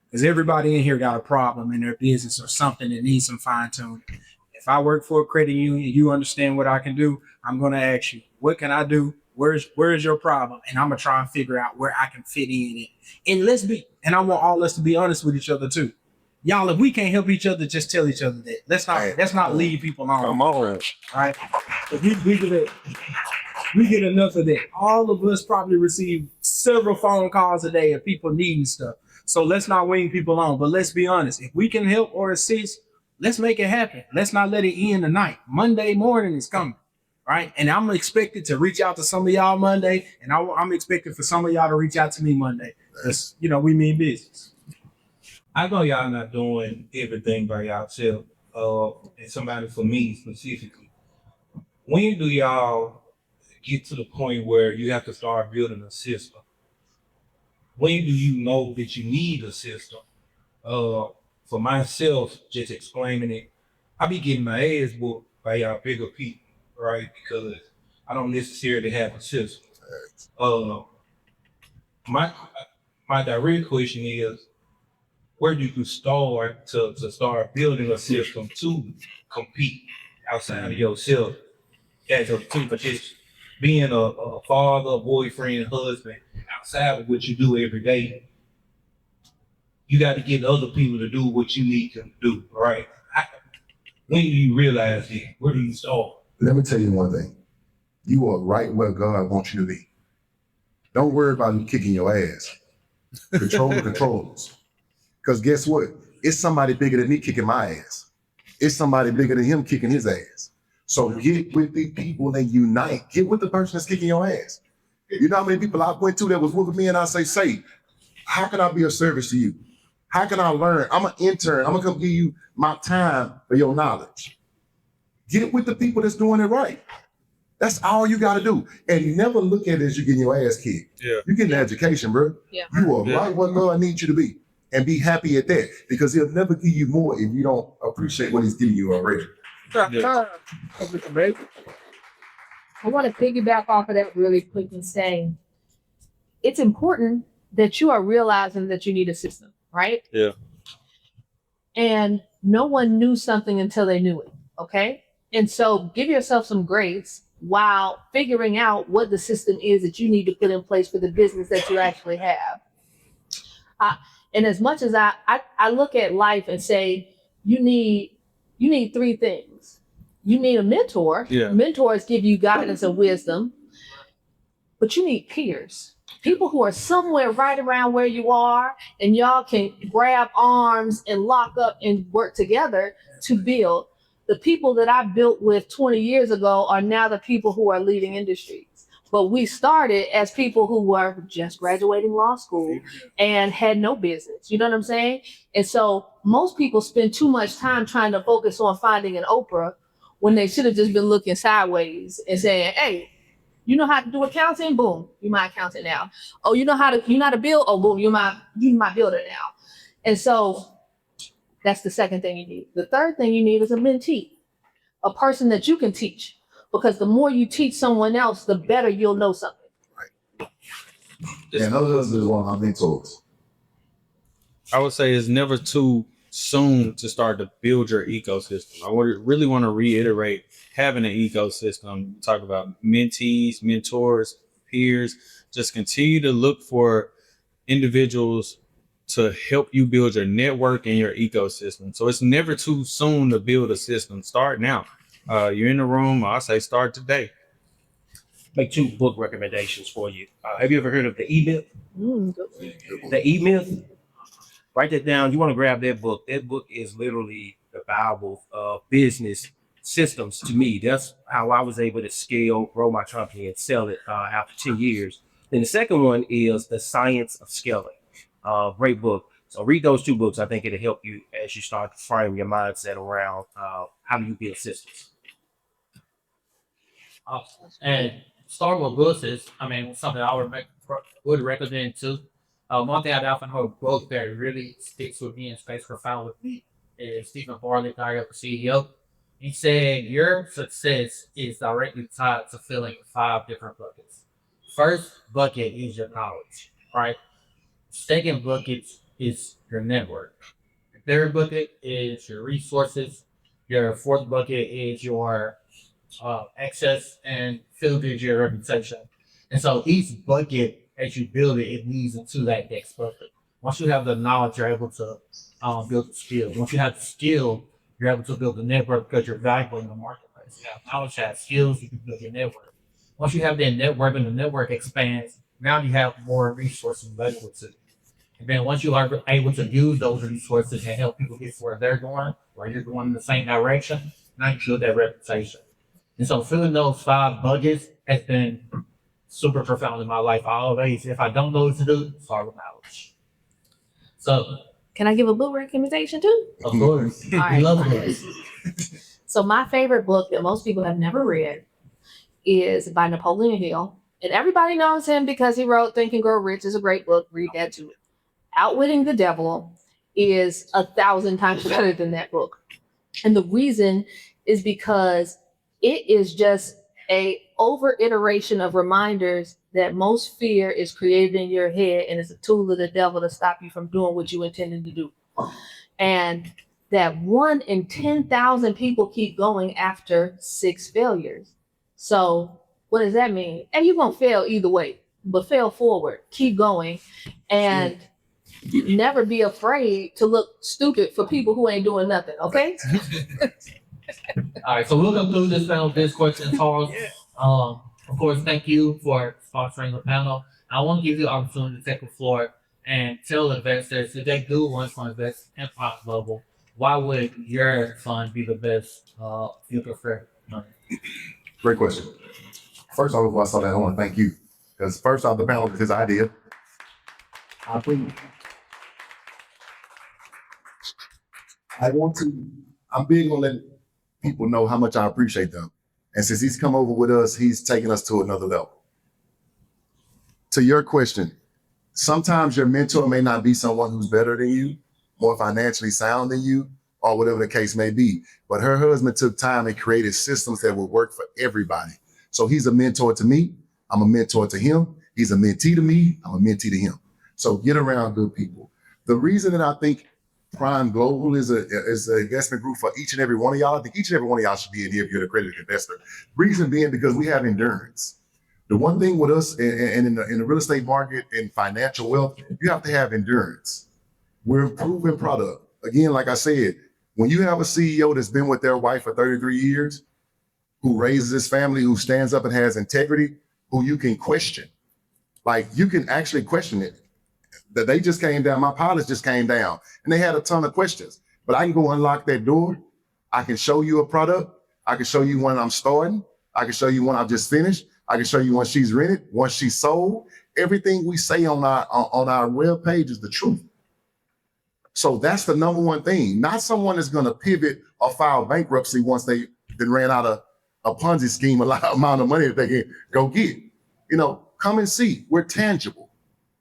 Because everybody in here got a problem in their business or something that needs some fine tuning. If I work for a credit union, you understand what I can do, I'm going to ask you, what can I do? Where's your problem? And I'm going to try and figure out where I can fit in it. And I want all us to be honest with each other too. Y'all, if we can't help each other, just tell each other that. Let's not leave people on. Come on. All right? We get enough of that. All of us probably receive several phone calls a day of people needing stuff. So let's not wing people on. But let's be honest. If we can help or assist, let's make it happen. Let's not let it end tonight. Monday morning is coming. Right? And I'm expected to reach out to some of y'all Monday. And I'm expected for some of y'all to reach out to me Monday. Because, we mean business. I know y'all not doing everything by yourself. And somebody for me specifically. When do y'all get to the point where you have to start building a system? When do you know that you need a system? For myself, just explaining it, I be getting my ass whooped by y'all bigger people, right? Because I don't necessarily have a system. My direct question is, where do you start to start building a system to compete outside of yourself as a team? But just being a father, boyfriend, husband, outside of what you do every day, you got to get other people to do what you need them to do, right? When do you realize it? Where do you start? Let me tell you one thing. You are right where God wants you to be. Don't worry about him kicking your ass. Control the controls. Because guess what? It's somebody bigger than me kicking my ass. It's somebody bigger than him kicking his ass. So get with the people and unite. Get with the person that's kicking your ass. You know how many people I went to that was with me and I say, how can I be of service to you? How can I learn? I'm an intern. I'm going to come give you my time for your knowledge. Get with the people that's doing it right. That's all you got to do. And never look at it as you getting your ass kicked. Yeah. You're getting an education, bro. Yeah. You are right where God needs you to be. And be happy at that. Because he'll never give you more if you don't appreciate what he's giving you already. Yeah. I want to piggyback off of that really quick and saying it's important that you are realizing that you need a system, right? Yeah. And no one knew something until they knew it, okay? And so give yourself some grace while figuring out what the system is that you need to put in place for the business that you actually have. And as much as I look at life and say, you need three things. You need a mentor. Yeah. Mentors give you guidance and wisdom, but you need peers. People who are somewhere right around where you are, and y'all can grab arms and lock up and work together to build. The people that I built with 20 years ago are now the people who are leading industries. But we started as people who were just graduating law school and had no business. You know what I'm saying? And so most people spend too much time trying to focus on finding an Oprah when they should have just been looking sideways and saying, hey, you know how to do accounting? Boom, you're my accountant now. Oh, you know how to build? Oh, boom, you're my builder now. And so that's the second thing you need. The third thing you need is a mentee, a person that you can teach. Because the more you teach someone else, the better you'll know something. And those are one of my mentors. I would say it's never too soon to start to build your ecosystem. I would really want to reiterate having an ecosystem. Talk about mentees, mentors, peers. Just continue to look for individuals to help you build your network and your ecosystem. So it's never too soon to build a system. Start now. You're in the room. I say start today. Make 2 book recommendations for you. Have you ever heard of the E-Myth? The E-Myth? Write that down. You want to grab that book. That book is literally the Bible of business systems to me. That's how I was able to scale, grow my company, and sell it after 10 years. Then the second one is The Science of Scaling. Great book. So read those 2 books. I think it'll help you as you start to frame your mindset around how do you build systems. And Star Wars books is, something I would recommend too. One thing I often heard book that really sticks with me and stays profound with me is Stephen Bartlett, the CEO. He said your success is directly tied to filling 5 different buckets. First bucket is your knowledge, right? Second bucket is your network. Third bucket is your resources. Your fourth bucket is your access, and fifth is your reputation. And so each bucket, as you build it, it leads into that next bucket. Once you have the knowledge, you're able to build the skill. Once you have the skill, you're able to build the network because you're valuable in the marketplace. You have knowledge, you have skills, you can build your network. Once you have that network and the network expands, now you have more resources available to you. And then once you are able to use those resources and help people get to where they're going, or you're going in the same direction, now you build that reputation. And so filling those 5 buckets has been super profound in my life. I always, if I don't know what to do, start with knowledge. So, Can I give a book recommendation too? of course, All right. we love books. So my favorite book that most people have never read is by Napoleon Hill. And everybody knows him because he wrote Think and Grow Rich. Is a great book. Read that too. Outwitting the Devil is 1,000 times better than that book. And the reason is because it is just a over iteration of reminders that most fear is created in your head and it's a tool of the devil to stop you from doing what you intended to do. And that 1 in 10,000 people keep going after 6 failures. So what does that mean? And you're going to fail either way, but fail forward, keep going, and never be afraid to look stupid for people who ain't doing nothing, okay? All right, so we'll conclude this panel with this question, Charles. Of course, thank you for sponsoring the panel. I want to give you the opportunity to take the floor and tell investors if they do want to invest in Prime Global, why would your fund be the best you prefer? Great question. First off, before I saw that, I want to thank you. Because first off, the panel was his idea. I'm big on letting people know how much I appreciate them. And since he's come over with us, he's taken us to another level. To your question, sometimes your mentor may not be someone who's better than you, more financially sound than you, or whatever the case may be. But her husband took time and created systems that would work for everybody. So he's a mentor to me. I'm a mentor to him. He's a mentee to me. I'm a mentee to him. So get around good people. The reason that I think Prime Global is an investment group for each and every one of y'all, I think each and every one of y'all should be in here if you're an accredited investor. Reason being because we have endurance. The one thing with us and in the real estate market and financial wealth, you have to have endurance. We're a proven product. Again, like I said, when you have a CEO that's been with their wife for 33 years, who raises his family, who stands up and has integrity, who you can question. Like you can actually question it. That they just came down, my pilots just came down and they had a ton of questions. But I can go unlock that door. I can show you a product. I can show you one I'm starting. I can show you one I've just finished. I can show you one she's rented, one she's sold. Everything we say on our web page is the truth. So that's the number one thing. Not someone that's going to pivot or file bankruptcy once they then ran out of a Ponzi scheme, amount of money that they can go get. You know, come and see. We're tangible.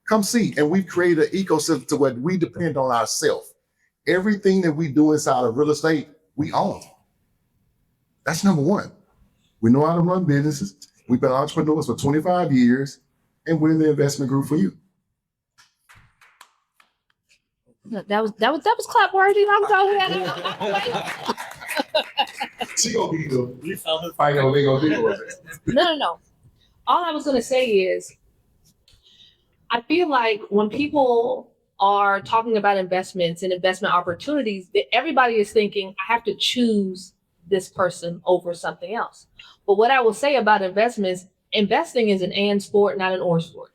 Come see. And we've created an ecosystem to where we depend on ourselves. Everything that we do inside of real estate, we own. That's number one. We know how to run businesses. We've been entrepreneurs for 25 years, and we're the investment group for you. That was clap worthy. I'm talking about. She gonna be the fight on legal. No. All I was gonna say is, I feel like when people are talking about investments and investment opportunities, everybody is thinking, I have to choose this person over something else. But what I will say about investments, investing is an and sport, not an or sport.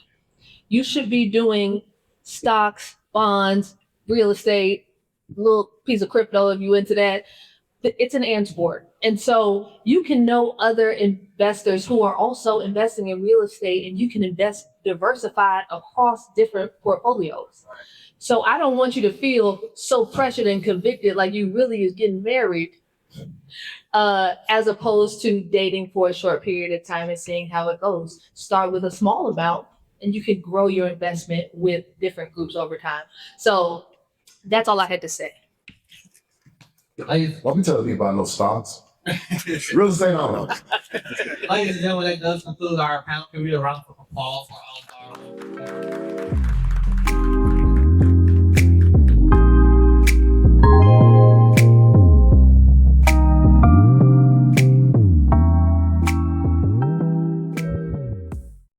You should be doing stocks, bonds, real estate, little piece of crypto if you into that. It's an and sport. And so you can know other investors who are also investing in real estate, and you can invest diversified across different portfolios. So I don't want you to feel so pressured and convicted like you really is getting married, as opposed to dating for a short period of time and seeing how it goes. Start with a small amount and you can grow your investment with different groups over time. So that's all I had to say. Ladies, Don't be telling me about no stocks. Real estate, I don't know. ladies and gentlemen, that does conclude our panel. Can we round of applause for